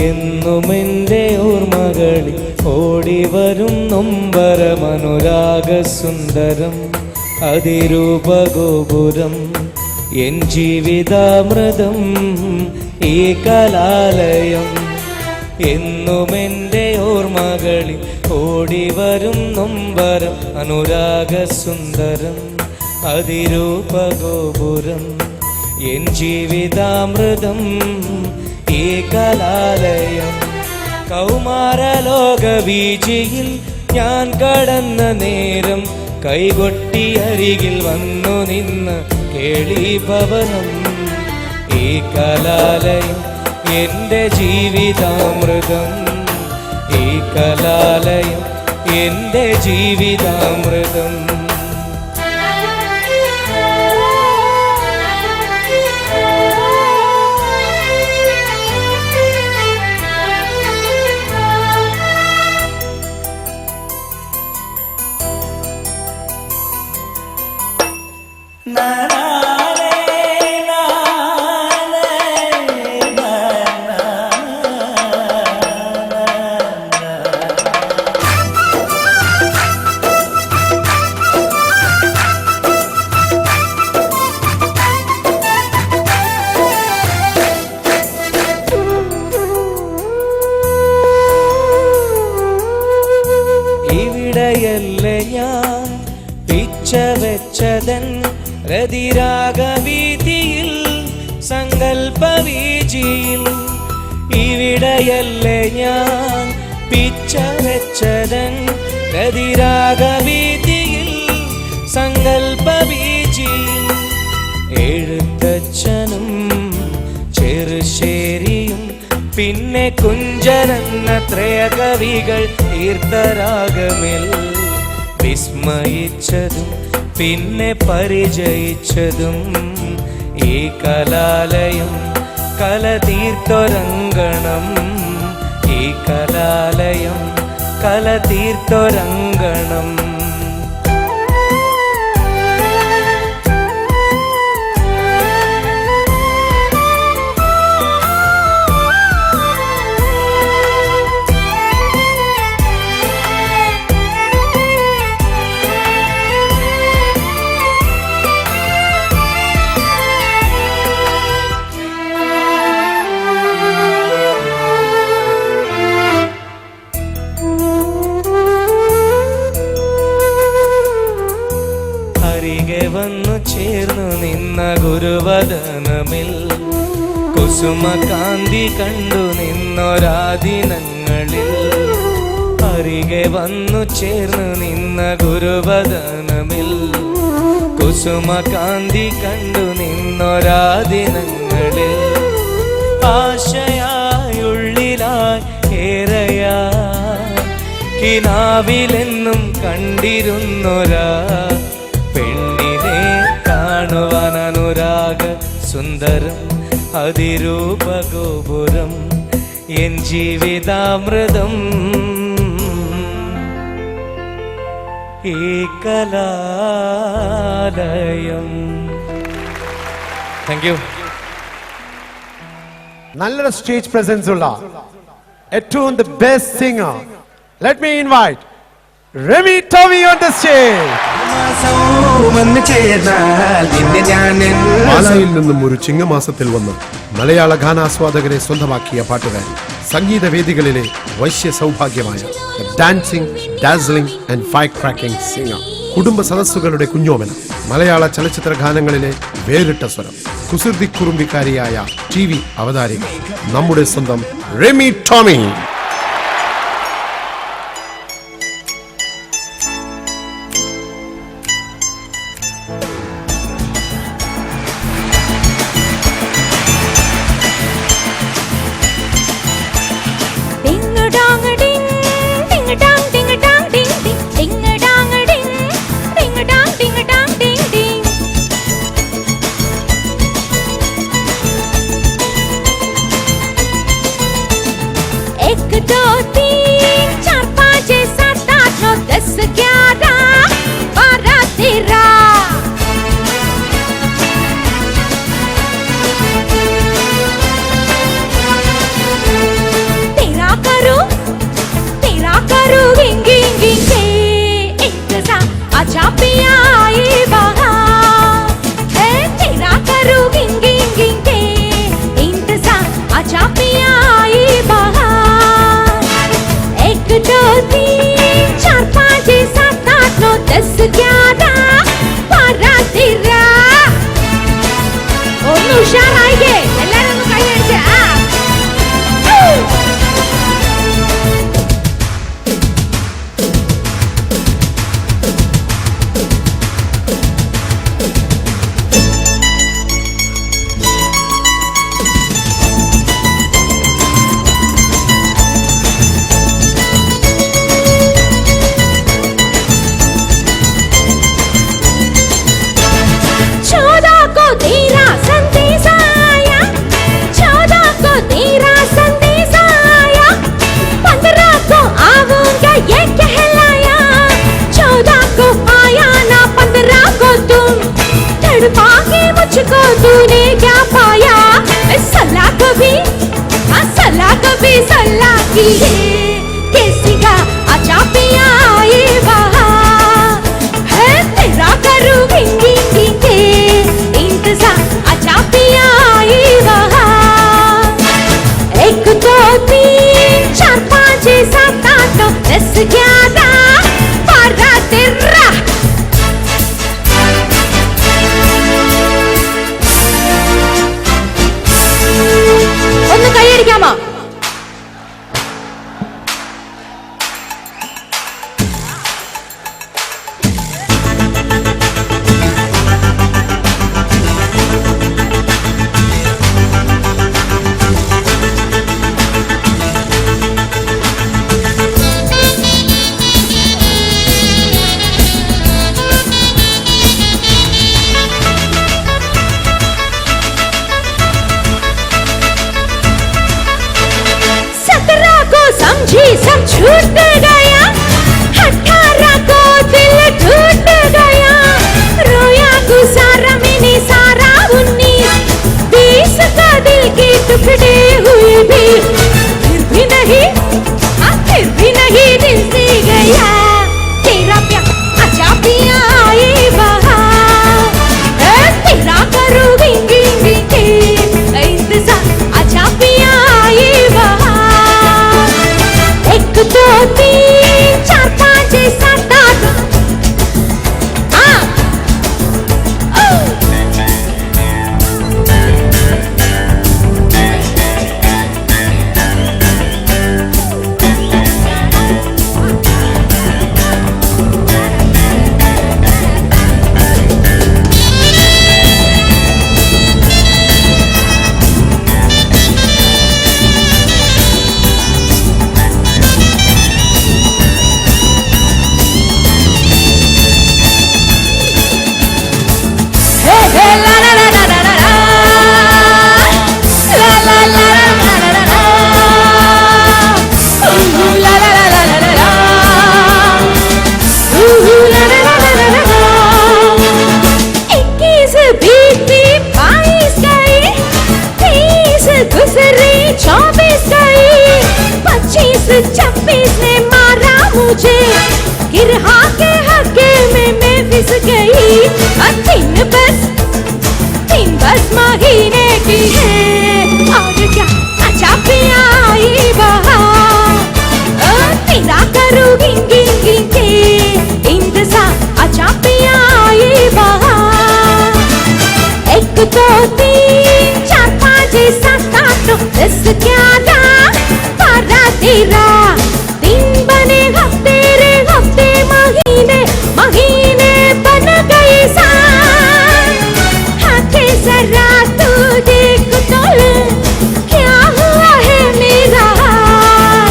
എന്നുമെൻ്റെ ഓർമ്മകളിൽ ഓടിവരും നൊമ്പരമനുരാഗസുന്ദരം അതിരൂപഗോപുരം എൻ ജീവിതാമൃതം ഈ കലാലയം. എന്നുമെൻ്റെ ഓർമ്മകളിൽ ഓടിവരും നൊമ്പരം അനുരാഗസുന്ദരം അതിരൂപഗോപുരം എൻ ജീവിതാമൃതം ഈ കലാലയം. കൗമാരലോക വീചിയിൽ ഞാൻ കടന്ന നേരം കൈകൊട്ടി അരികിൽ വന്നു നിന്ന് കേളീഭവനം ഈ കലാലയം എൻ്റെ ജീവിതാമൃതം ഈ കലാലയം എൻ്റെ ജീവിതാമൃതം. ഇവിടെയല്ലേ ഞാൻ പിച്ച വെച്ചതൻ രതിരാഗവീതിയിൽ സങ്കൽപ്പവീജിയിൽ. ഇവിടെയല്ലേ ഞാൻ പിച്ച വെച്ചതൻ രതിരാഗവീതിയിൽ സങ്കൽപ്പവീജിയിൽ. എഴുത്തച്ഛനും ചെറുശ്ശേരിയും പിന്നെ കുഞ്ചനെന്ന ത്രയകവികൾ തീർത്ഥരാഗമിൽ വിസ്മയിച്ചതും പിന്നെ പരിചയിച്ചതും ഈ കലാലയം കല തീർത്തൊരങ്കണം. ഈ കലാലയം കല തീർത്തൊരങ്കണം. അരികെ വന്നു ചേർന്നു നിന്ന ഗുരുവദനമിൽ കുസുമകാന്തി കണ്ടു നിന്നൊരാദിനങ്ങളിൽ. അരികെ വന്നു ചേർന്നു നിന്ന ഗുരുവദനമിൽ കുസുമകാന്തി കണ്ടു നിന്നൊരാദിനങ്ങളിൽ. ആശയായുള്ളിലായി ഏറെയായി കിനാവിലെന്നും കണ്ടിരുന്നൊരാ പെണ്ണിനെ കാണുവാൻ അനുരാഗ സുന്ദരം അതിരൂപഗോപുരം എൻ ജീവിതാമൃതം. ഈ കലാലയം. Thank you. നല്ലൊരു സ്റ്റേജ് പ്രസൻസ് ഉള്ള ഏറ്റവും the best singer. Let me invite Remy Tommy on the stage. പാലായിൽ നിന്നും ഒരു ചിങ്ങമാസത്തിൽ വന്ന് മലയാള ഗാനാസ്വാദകരെ സ്വന്തമാക്കിയ പാട്ടുകാരി, സംഗീതവേദികളിലെ വശ്യ സൗഭാഗ്യമായ dancing, dazzling and fire cracking singer, കുടുംബ സദസ്സുകളുടെ കുഞ്ഞോമന, മലയാള ചലച്ചിത്ര ഗാനങ്ങളിലെ വേറിട്ട സ്വരം, കുസൃതി കുറുമ്പിക്കാരിയായ TV അവതാരിക, നമ്മുടെ സ്വന്തം Remy Tommy. एक है किसी का अच्छा पिया ये बहार है तेरा करूँ गिंगी के इंतजार अच्छा पिया ये बहार 1 2 3 4 5 6 7 8 9 10 11 12 13 ഒന്ന് കൈയടിക്കാമോ? समझी सब छूट गया 18 को दिल टूट गया रोया गुजारा मैंने सारा 19 20 का दिल के टुकड़े हुए भी फिर भी नहीं दिल से गया तेरा प्यार अच्छा पिया ये बहार तेरा करूँ गिंगी के इंतजार अच्छा पिया ये बहार 1 2 3 4 5 6 7 8 गुजरी 24 गई 25 26 ने मारा मुझे गिरहा के हके में मैं फिस गई 3 बस महीने की है और क्या अच्छा पिया ये बहार तेरा करूँ गिंगी के इंतजार अच्छा पिया ये बहार 1 2 3 4 5 6 7 8 9 10 11 12 13 दिन बने हफ्ते रे हफ्ते महीने बन गए साल आके जरा तू देख तो ले क्या हुआ है मेरा हाल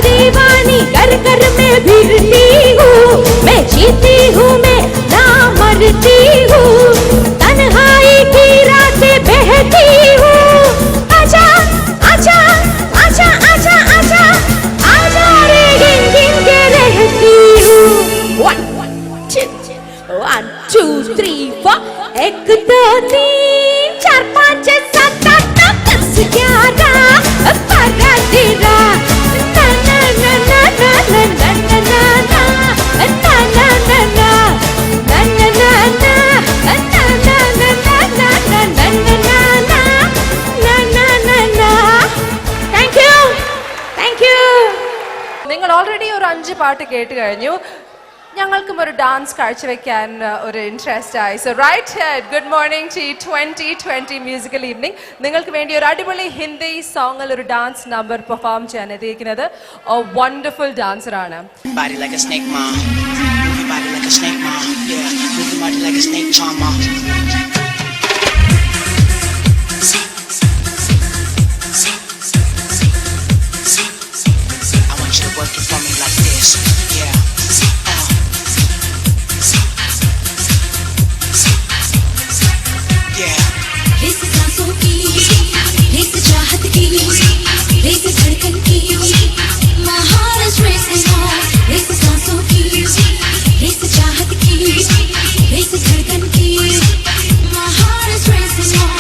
दीवानी कर कर मैं भिड़ती हूँ मैं जीती हूँ मैं ना मरती हूँ तन्हाई की रातें बहती हूँ आजा आजा आजा आजा आजा आजा रे गिन के रहती हूँ 1 2 3 4 1 2 3 4 5 6 7 8 9 10 11 12 13 നിങ്ങൾ ഓൾറെഡി ഒരു 5 പാട്ട് കേട്ട് കഴിഞ്ഞു. ഞങ്ങൾക്കും ഒരു ഡാൻസ് കാഴ്ചവെക്കാൻ ഒരു ഇൻട്രസ്റ്റ് ആയി. So right here good morning to 2020 musical evening നിങ്ങൾക്ക് വേണ്ടി ഒരു അടിപൊളി ഹിന്ദി സോങ്ങിൽ ഒരു ഡാൻസ് നമ്പർ പെർഫോം ചെയ്യാൻ എത്തിയിരിക്കുന്നത് വണ്ടർഫുൾ ഡാൻസർ ആണ്. Body like a snake, ma. Move your body like a snake, ma. Yeah, move your body like a snake, charmer. I want you to work it for me like this. Yeah. Race सांसों की, race चाहत की, race धड़कन की, महाराज race on. Race सांसों की, race चाहत की, रेस धड़कन की, महाराज race on.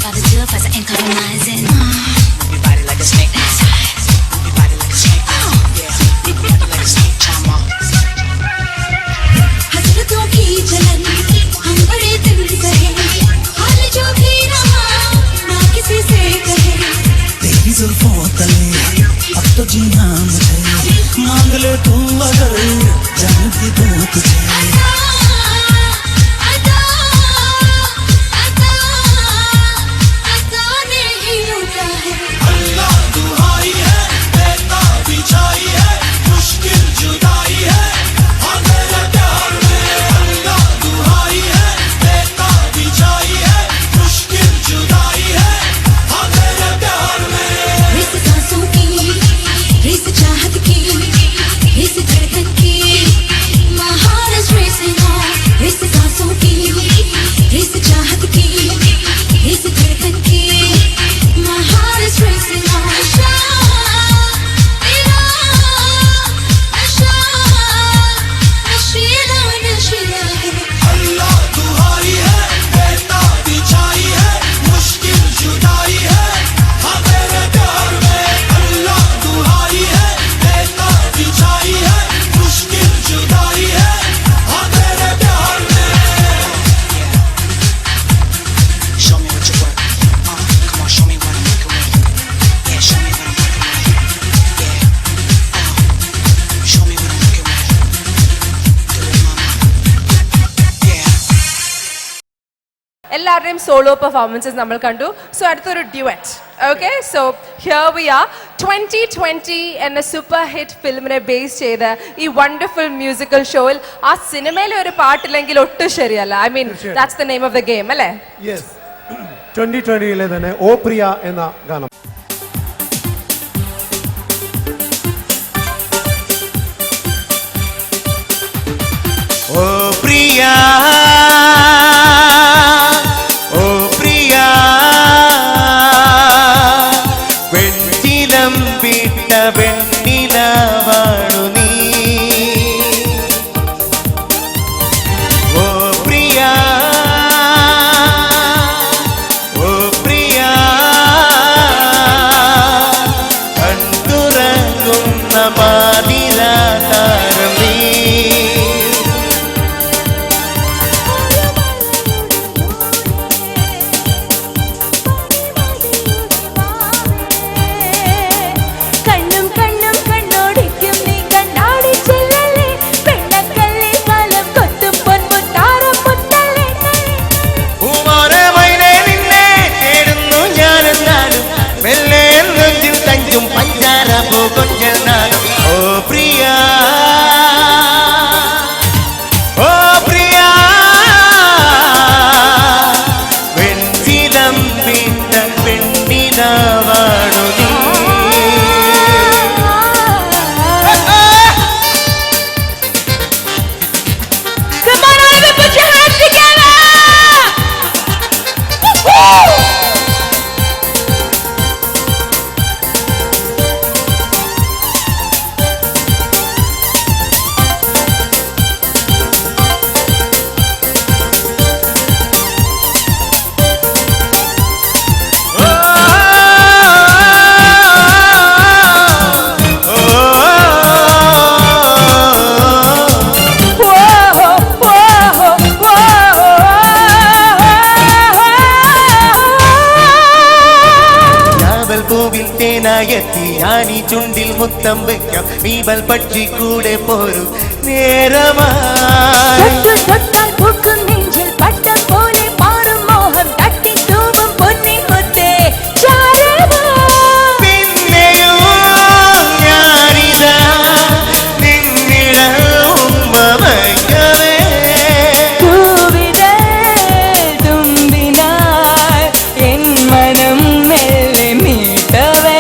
by the two as I ain't compromising. Move your body like a snake. Move your body like a snake. Yeah, move your body like a snake, chama. हसरतों की जलन हम बड़े दिल से हैं, हाल जो भी रहा ना किसी से कहे। तेरी जुल्फों तले अब तो जीना मुझे, मांग ले तू अगर जान भी दो तुझे। अल्लाह दुहाई है, देता बिछाई है, मुश्किल जुदाई है, हाँ तेरे प्यार में। अल्लाह दुहाई है, देता बिछाई है, मुश्किल जुदाई है, हाँ तेरे प्यार में। रेस सांसों की, रेस चाहत की, रेस धड़कन की, my heart is racing on। Race सांसों की, रेस चाहत की, रेस धड़कन की, my heart is racing on। नशा तेरा, नशा नशीला नशीला है। अल्लाह दुहाई है, देता बिछाई है, मुश्किल जुदाई है, हाँ तेरे प्यार में। अल्लाह दुहाई है, देता बिछाई है, मुश्किल जुदाई है, हाँ तेरे प्यार में। Show me what you work. Come on, show me what I'm working with. Yeah, show me what I'm working with. Yeah, show me what I'm working with. Do it, mama. Yeah. എല്ലാവരുടെയും solo performances നമ്മൾ കണ്ടു. So അടുത്തൊരു duet. Okay, so here we are 2020 എന്ന super hit ഫിലിമിനെ base ചെയ്ത് ഈ wonderful musical ഷോയിൽ ആ സിനിമയിലെ ഒരു പാട്ടില്ലെങ്കിൽ ഒട്ടും ശരിയല്ല. I mean that's the name of the game അല്ലേ? യെസ്, 2020 തന്നെ ഓ പ്രിയ എന്ന ഗാനം. ഓ പ്രിയ, ഓ പ്രിയ, വെണ്ണിലം വിട്ട വെണ്ണിലവാണു നീ. ഓ പ്രിയ, ഓ പ്രിയ, കണ്ടുറങ്ങുന്ന പാതിരാതാരം നീ. കണ്ണും കണ്ണും കണ്ണോടിക്കും നീ കണ്ണാടി ചെല്ലല്ലേ, പെണ്ണക്കല്ലേ കാലം കൊത്തും പൊന്മുത്താരം മുത്തല്ലേ. പൂമാരമൈനെ നിന്നെ തേടുന്നു ഞാനെന്നാലും, മെല്ലെ നെഞ്ചിൽ തഞ്ചും പഞ്ചാര പൂകൊഞ്ചെന്നാലും. ഓ പ്രിയ, ഓ പ്രിയ, വെണ്ണിലം വിട്ട പെണ്ണിലവാണു നീ. Come on, everybody, put your hands together. Woo! പൂവിൽ തേനായെത്തി ഞാനീ ചുണ്ടിൽ മുത്തം വെക്കാം, വീവൽ പക്ഷി കൂടെ പോരും നേരമായി. തൊട്ടാൽ പൂക്കും നെഞ്ചിൽ പട്ടം പോലെ മാറും മോഹം, തട്ടി തൂവും പൊന്നിൻ മുത്തേ ചാരവാ. പിന്നെയോ ഞാനിതാ നിന്നിടം ഉമ്മമയ്ക്കവേ. പൂവിതൾ തുമ്പിനാൽ എൻ മനം മെല്ലെ മീട്ടവേ.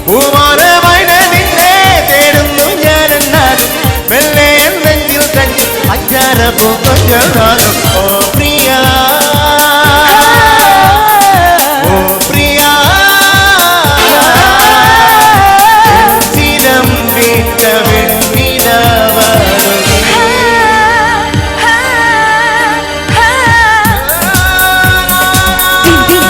പൂമാരമൈനെ നിന്നെ തേടുന്നു ഞാനെന്നാലും, മെല്ലെ നെഞ്ചിൽ തഞ്ചും പഞ്ചാര പൂകൊഞ്ചെന്നാലും. ഓ പ്രിയ, ഓ പ്രിയ, ചിരം വിട്ട വെണ്ണിലവാണു നീ. Beep, beep.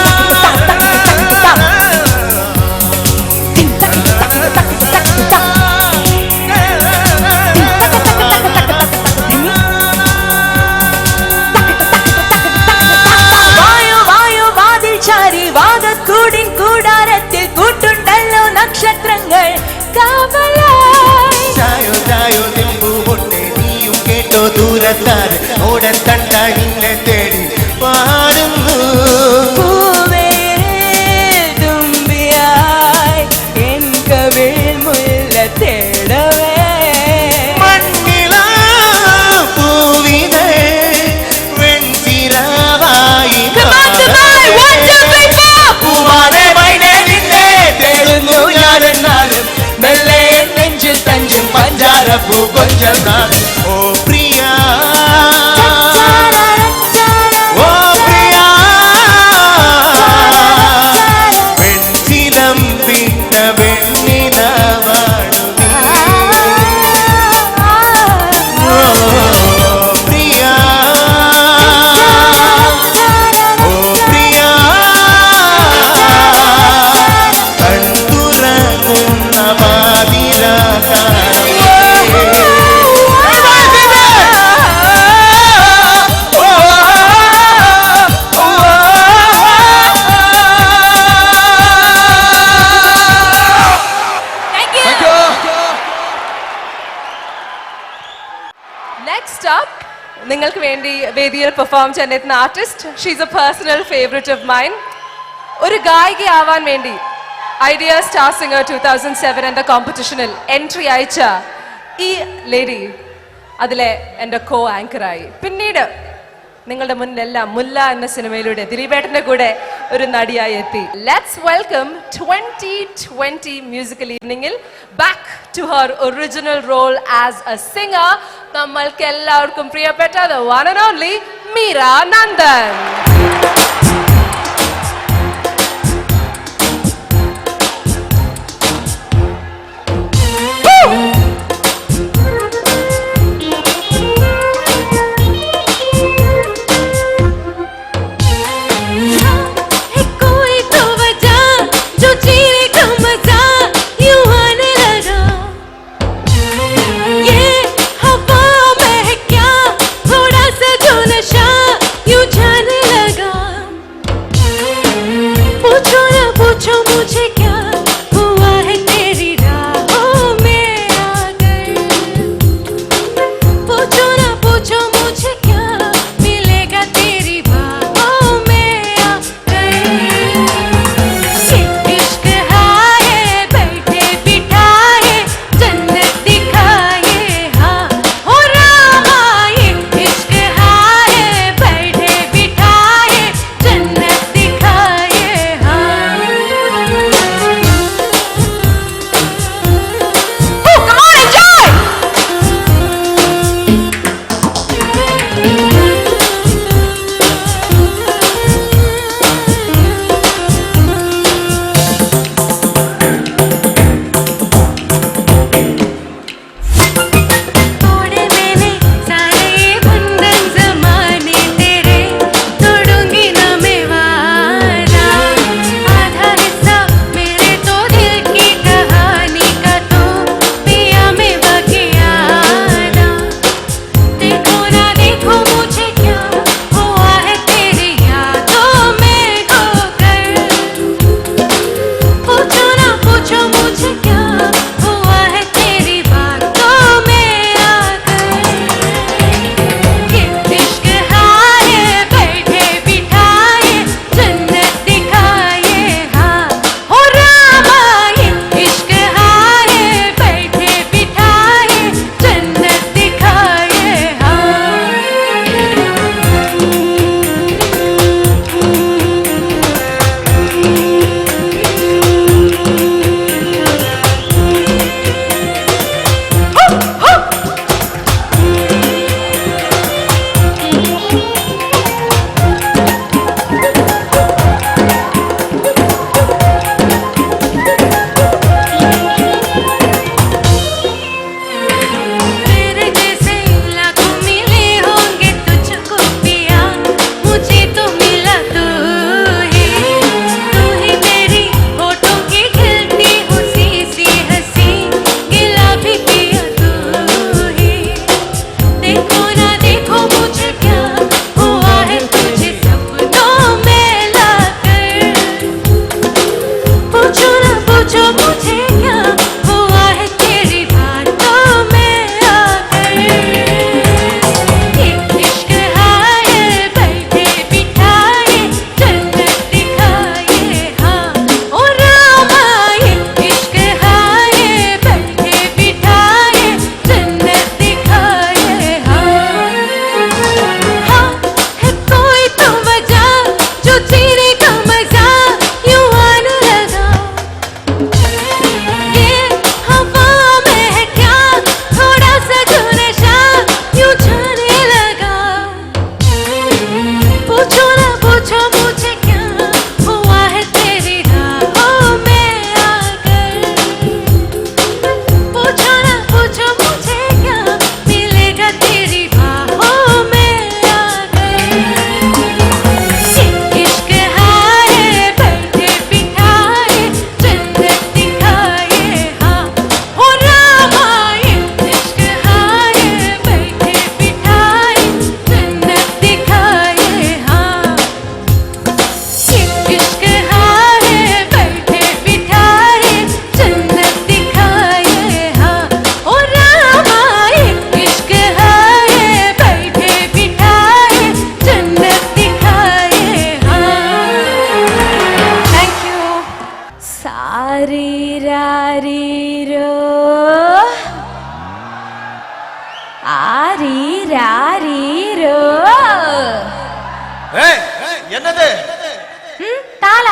కొంచెం నాడు ఓ ప్రియా ఓ ప్రియా వెంచిలం బిడ్డ వెన్నెలవాడు ఓ ప్రియా ఓ ప్రియా కంటురగున్న మాదిరా നെക്സ്റ്റ് അപ്പ് നിങ്ങൾക്ക് വേണ്ടി വേദിയിൽ പെർഫോം ചെയ്യുന്ന artist she's A personal favourite of mine. ഒരു ഗായികയാവാൻ വേണ്ടി ഐഡിയ സ്റ്റാർ സിംഗർ 2007 എന്ന കോമ്പറ്റീഷനിൽ എൻട്രി അയച്ച ഈ ലേഡി അതിലെ എൻ്റെ കോ ആങ്കറായി. പിന്നീട് നിങ്ങളുടെ മുന്നിലെല്ലാം മുല്ല എന്ന സിനിമയിലൂടെ ദിലീപേട്ടന്റെ കൂടെ ഒരു നടിയായി എത്തി. ലെറ്റ്സ് വെൽക്കം 2020 മ്യൂസിക്കൽ ഈവനിങ്ങിൽ back to her original role as a singer നമ്മൾക്ക് എല്ലാവർക്കും പ്രിയപ്പെട്ട the one and only Meera Nandan.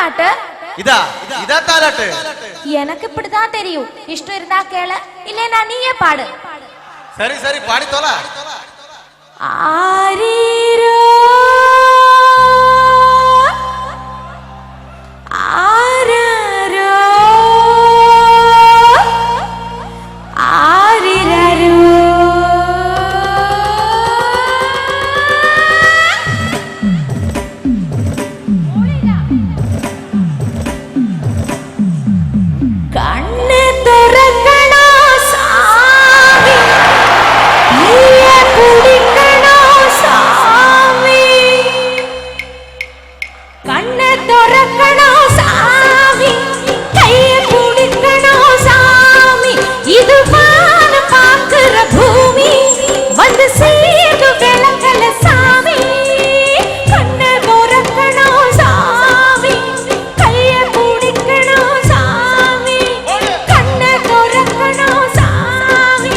தாலாட்டு இதா தாலாட்டு. எனக்கு இப்படிதான் தெரியும். இஷ்டம் இருந்தா கேளு, இல்லைன்னா நீயே பாடு. சரி சரி பாடி தோல. ஆரீரோ ஆரரோ ஆரிரரோ கண்ணு திறக்கணும் சாமி, கைய பிடிக்கணும் சாமி, கண்ணு திறக்கணும் சாமி, கைய பிடிக்கணும் சாமி, இது வான பாக்குற பூமி வந்து சேர்ந்து விளக்கல சாமி, கண்ணு திறக்கணும் சாமி, கைய பிடிக்கணும் சாமி, கண்ணு திறக்கணும் சாமி,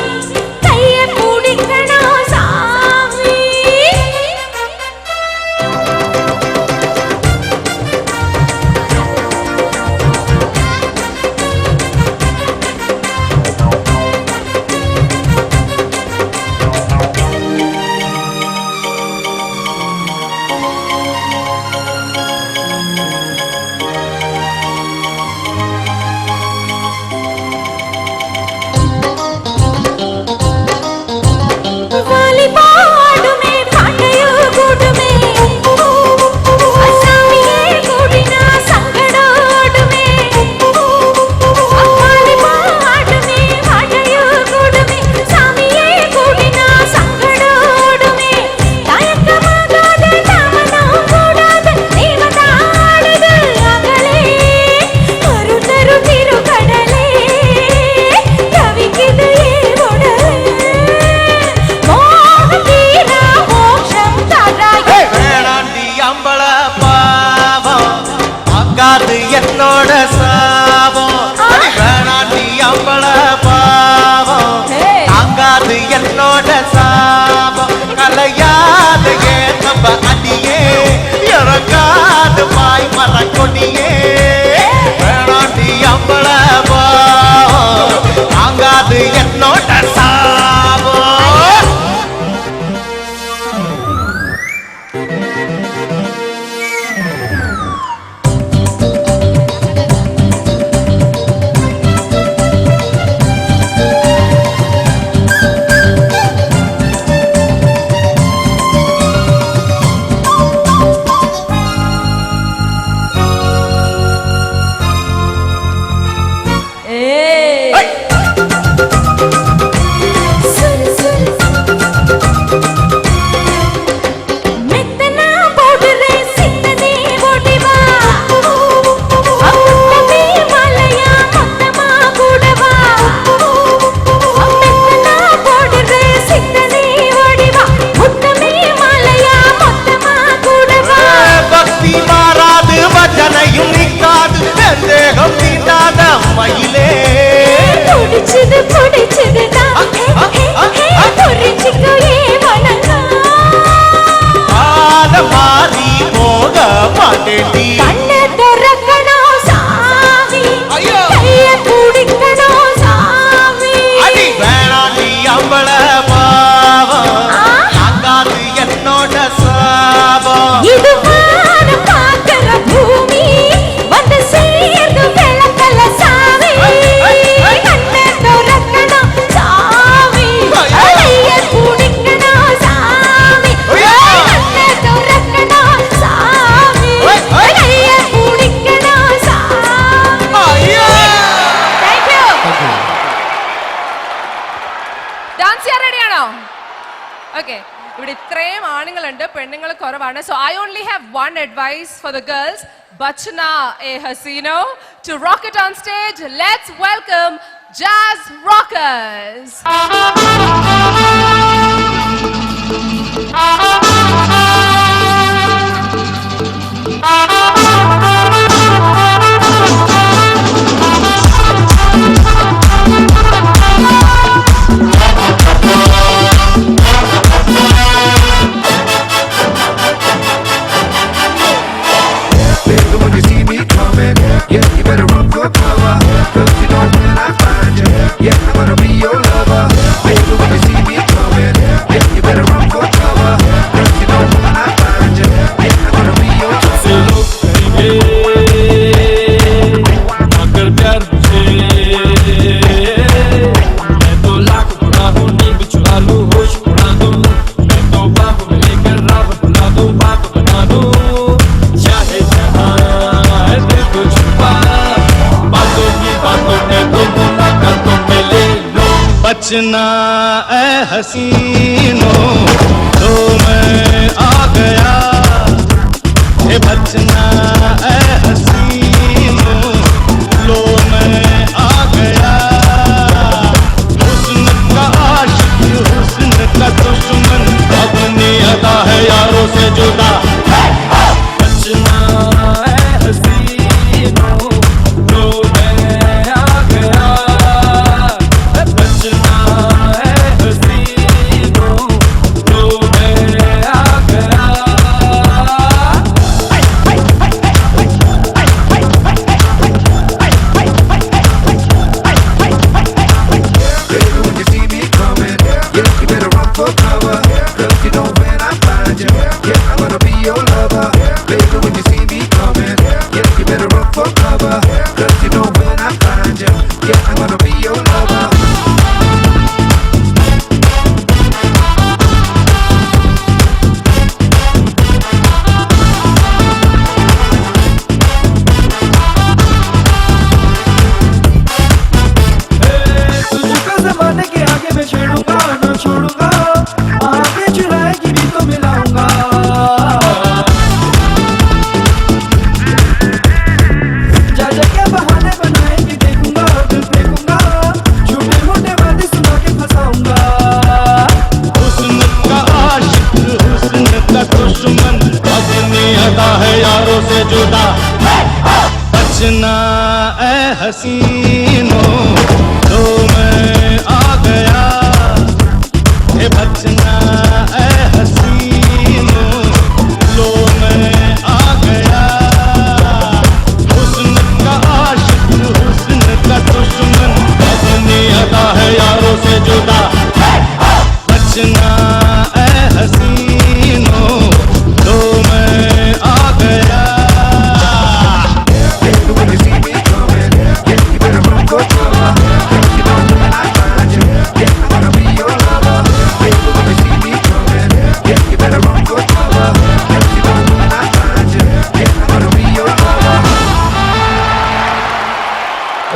கைய பிடிக்கணும் சாமி. வாலிபாடுமே பாட்டையோ கூடுமே, அசாமியே கூடினா சங்கடோடுமே, வாலிபாடுமே பாட்டையோ கூடுமே, சாமியே கூடினா சங்கடோடுமே, தயக்கமாகாத தாமதம் கூடாது தேவதாடுது அகலே, கருத்தரு திருக்கடலே தவிக்குது ஏன் உடலே, மோகம் தீரா மோட்சம் தராயே. வேணாண்டி அம்பள பாவம் ஆகாது என்னோட சாபம். வேணாண்டி அம்பள பாவம் ஆகாது என்னோட சாபம். கலையாத ஏன் நம்ம அடியே இறக்காது பாய் மரக்கொடியே. வேணாண்டி அம்பள பாவம் ஆகாது என்னோட சாபம். மெத்தனா போடுறே சித்தனே ஓடிவா, அமுத்தமே மலையா மொத்தமா கூடவா, மெத்தனா போடுறே சித்தனே ஓடிவா, முத்தமே மலையா மொத்தமா கூடவா. பக்தி மாறாது வச்சனையும் நிற்காது சந்தேகம் தீண்டாத மயிலே. புடிச்சது புடிச்சதுதான் புரிஞ்சுக்கோ ஏ வணங்கா, கால மாறி போக மாட்டேண்டி. கண்ணை திறக்கணும் சாமி, ஐயோ! கைய பிடிக்கணும் சாமி. அடி வேணாண்டி அம்பள பாவம் ஆகாது என்னோட சாபம். இது வான பாக்குற பூமி வந்து சேர்ந்து விளக்கல சாமி, கண்ணை திறக்கணும் சாமி, கைய பிடிக்கணும் சாமி, கண்ணை திறக்கணும் சாமி, கைய பிடிக்கணும் சாமி. ஐயோ! Thank you. ഡാൻസ് ചെയ്യാൻ റെഡിയാണോ? ഓക്കെ, ഇവിടെ ഇത്രയും ആണുങ്ങളുണ്ട്, പെണ്ണുങ്ങൾ കുറവാണ്. So I only have one advice for the girls. Bachna Ae Haseeno to rock it on stage. Let's welcome jazz rockers. When you see me come बचना ए हसीनों तो मैं आ गया ये बचना ए हसीनों लो मैं आ गया हुस्न का आशिक हुस्न का दुश्मन अपनी अदा है यारों से जुदा बचना ए हसीनों लो मैं आ गया बचना ए हसीनों लो मैं आ गया बचना ए हसीनों तो मैं आ गया ये बचना ए हसीनों लो मैं आ गया हुस्न का आशिक हुस्न का दुश्मन अपनी अदा है यारों से जुदा बचना ए हसीनों तो मैं आ गया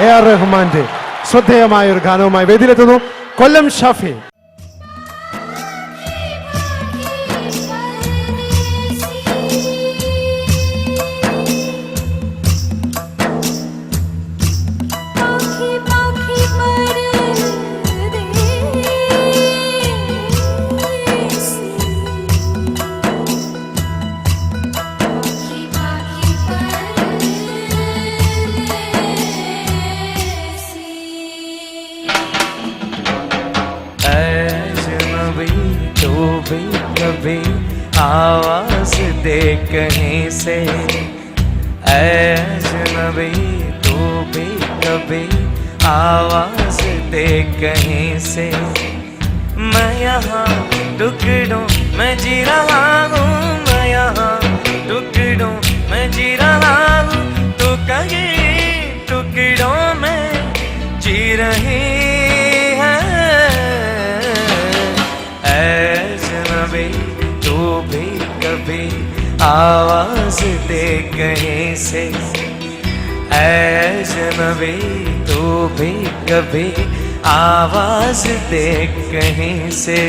AR റഹ്മാന്റെ ശ്രദ്ധേയമായ ഒരു ഗാനവുമായി വേദിയിലെത്തുന്നു കൊല്ലം ഷാഫി. कभी आवाज दे कहीं से अजनबी तू भी कभी आवाज दे कहीं से मैं यहाँ टुकड़ों में जी रहा हूँ मैं यहाँ टुकड़ों में जी रहा हूँ तू कहीं टुकड़ों में जी रही है अजनबी तू भी कभी आवाज दे कहीं से अजनबी तू भी कभी आवाज दे कहीं से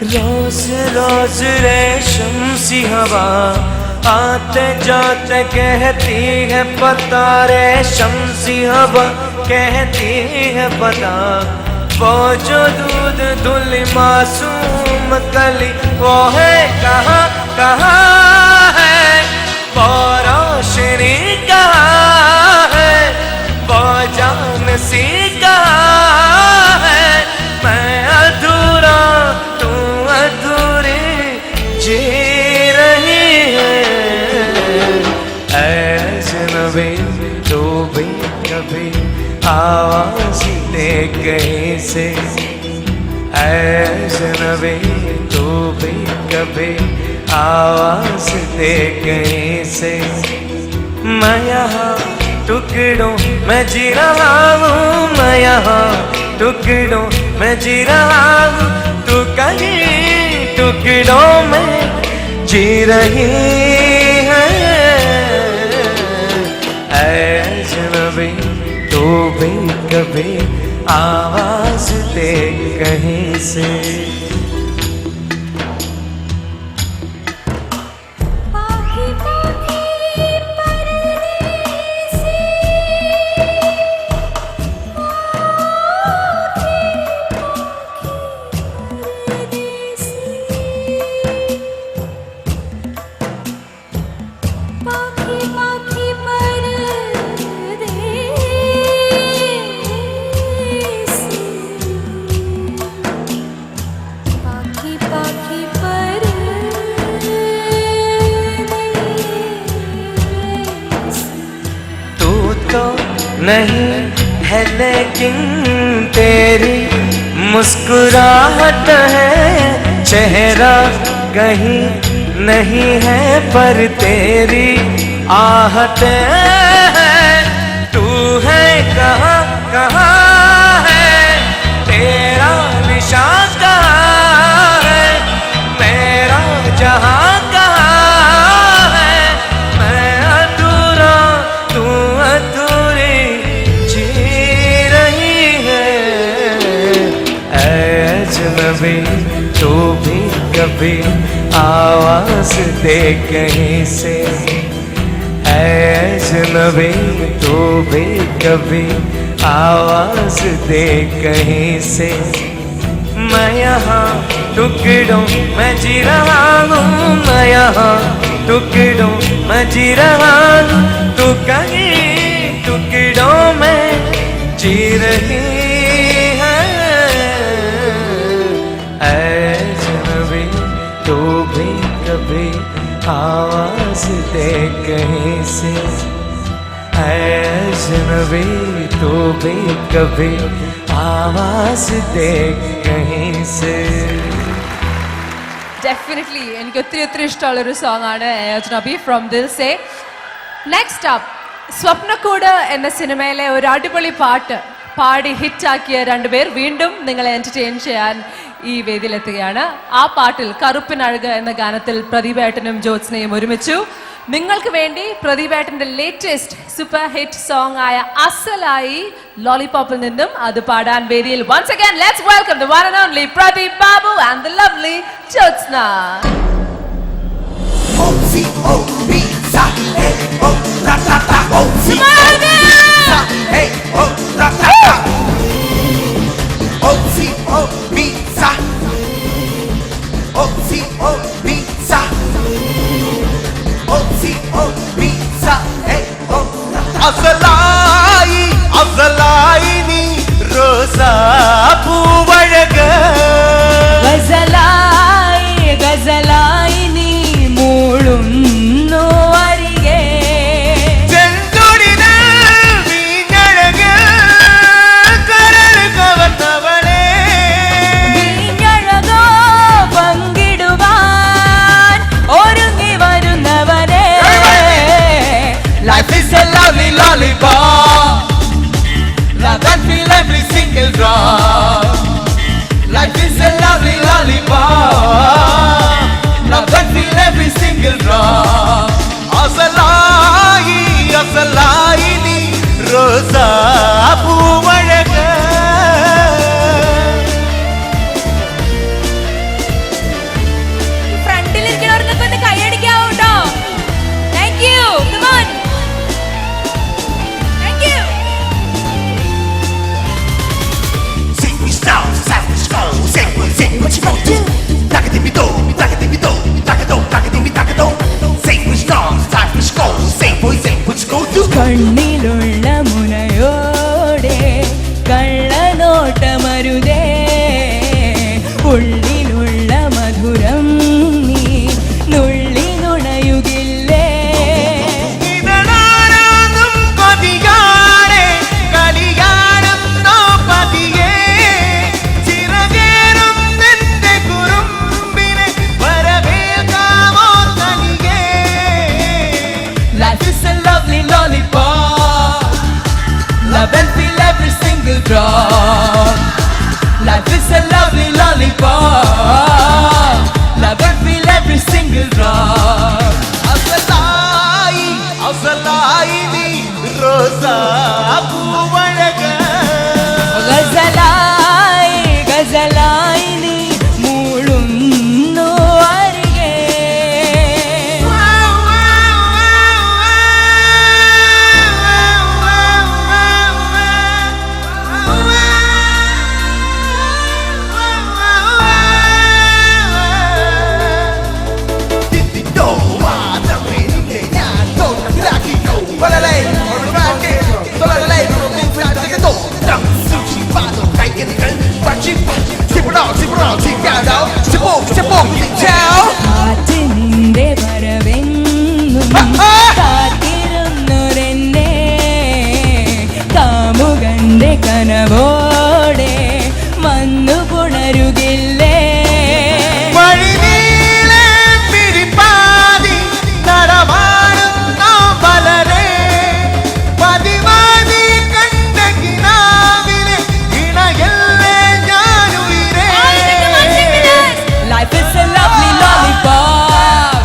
रोज रोज रेशम सी हवा आते जाते कहती है पता रेशम सी हवा कहती है पता वो जो दूध धुली मासूम कली वो है कहाँ कहाँ है वो रोशनी कहाँ है वो जान सी कहाँ है मैं अधूरा तू अधूरी जी रही है अजनबी अजनबी तो भी कभी आवाज दे कहीं से, अजनबी तो भी कभी आवाज दे कहीं से। मैं यहाँ टुकड़ों में जी रहा हूँ, मैं यहाँ टुकड़ों में जी रहा हूँ, तू कहीं टुकड़ों में जी रही है। अजनबी तो भी कभी आवाज दे कहीं से। नहीं है लेकिन तेरी मुस्कुराहट है, चेहरा कहीं नहीं है पर तेरी आहट है। तू है कहाँ कहाँ है, तेरा निशान कहाँ है, मेरा जहाँ कहाँ है। मैं अधूरा तू अधूरी जी रही है। अजनबी तू भी कभी आवाज दे कहीं से, अजनबी तू भी कभी आवाज दे कहीं से। मैं यहाँ टुकड़ों में जी रहा हूँ, मैं यहाँ टुकड़ों में जी रहा हूँ, तू कहीं टुकड़ों में जी रही है। अजनबी तू भी कभी आवाज दे कहीं से, अजनबी तू भी कभी आवाज दे कहीं से। ഡെഫിനറ്റ്ലി എനിക്ക് ഒത്തിരി ഒത്തിരി ഇഷ്ടമുള്ളൊരു സോങ് ആണ് Ajnabi from Dil Se. Next up Swapnakkoodu എന്ന സിനിമയിലെ ഒരു അടിപൊളി പാട്ട് പാടി ഹിറ്റാക്കിയ രണ്ടുപേർ വീണ്ടും നിങ്ങളെ എന്റർടൈൻ ചെയ്യാൻ ഈ വേദിയിലെത്തുകയാണ്. ആ പാട്ടിൽ കറുപ്പിനഴക് എന്ന ഗാനത്തിൽ പ്രദീപേട്ടനും ജ്യോത്സ്നയും ഒരുമിച്ചു. നിങ്ങൾക്ക് വേണ്ടി പ്രദീപേട്ടന്റെ ലേറ്റസ്റ്റ് സൂപ്പർ ഹിറ്റ് സോങ് ആയ അസലായി ലോലിപോപ്പിൽ നിന്നും അത് പാടാൻ വേദിയിൽ once again let's welcome the one and only Pradeep Babu and the lovely Jyotsna. അസലായി അസലായി നീ റോസാ പൂവഴക, ഗസലായി ഗസലായി നീ മൂളുന്നു അരികെ, ചെന്തുടിന് വീഞ്ഞഴക കരൾ കവർന്നവളെ, വീഞ്ഞഴകോ പങ്കിടുവാൻ ഒരുങ്ങി വരുന്നവരെ. Life is a lovely lollipop, love that feel every single drop. Life is a lovely lollipop, love that feel every single drop. Asalai asalai ni rosa poovalaga. ഫ്രണ്ടിൽ ഇരിക്കുന്നവർക്കൊക്കെ ഒന്ന് കൈയടിക്കാവോ കേട്ടോ. Thank you. Come on. Thank you. Sing me down, sing me strong, sing what you gon' do. Tagadimido, tagadimido, tagado, tagadimido. Sing me strong, sing me strong, sing what you gon' do. കണ്ണിലുള്ള മുനയോടെ കള്ളനോട്ടമരുതേ, ഉള്ളിലുള്ള മധുരം നീ നുള്ളി നുണയുകില്ലേ. ഇതളാരാന്നും is a lovely lollipop. Love and feel every single drop. Azalai ni rosa puvalaga. Gazalai ni moolunnu arige. കാറ്റിനിന്റെ വരവെന്നും കാത്തിരുന്നൊരെന്നെ കാമുകന്റെ കനവോടെ വന്നു പുണരുകില്ലേ Life is a lovely lollipop.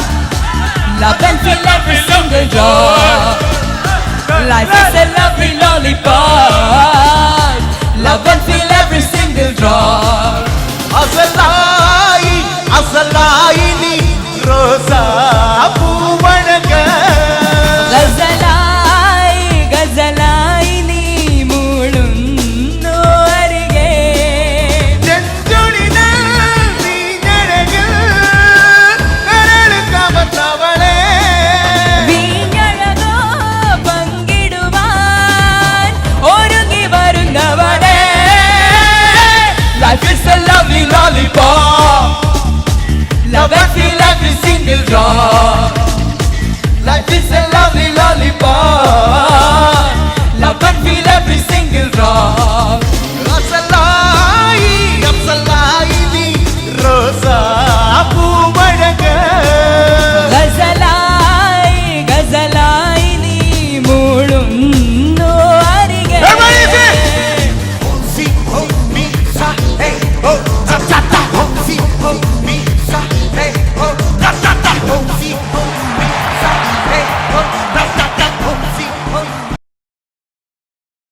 Love and feel every single drop. Life is a lovely lollipop. Love and feel every single drop. Azalai ni rosa puvalaga. Gazalai ni moolunnu arige. വീഞ്ഞഴകോ പങ്കിടുവാൻ ഒരുങ്ങി വരുന്നവനെ. Life is a lovely lollipop. Love and feel every single drop. Life is a lovely lollipop. Love and feel every single drop.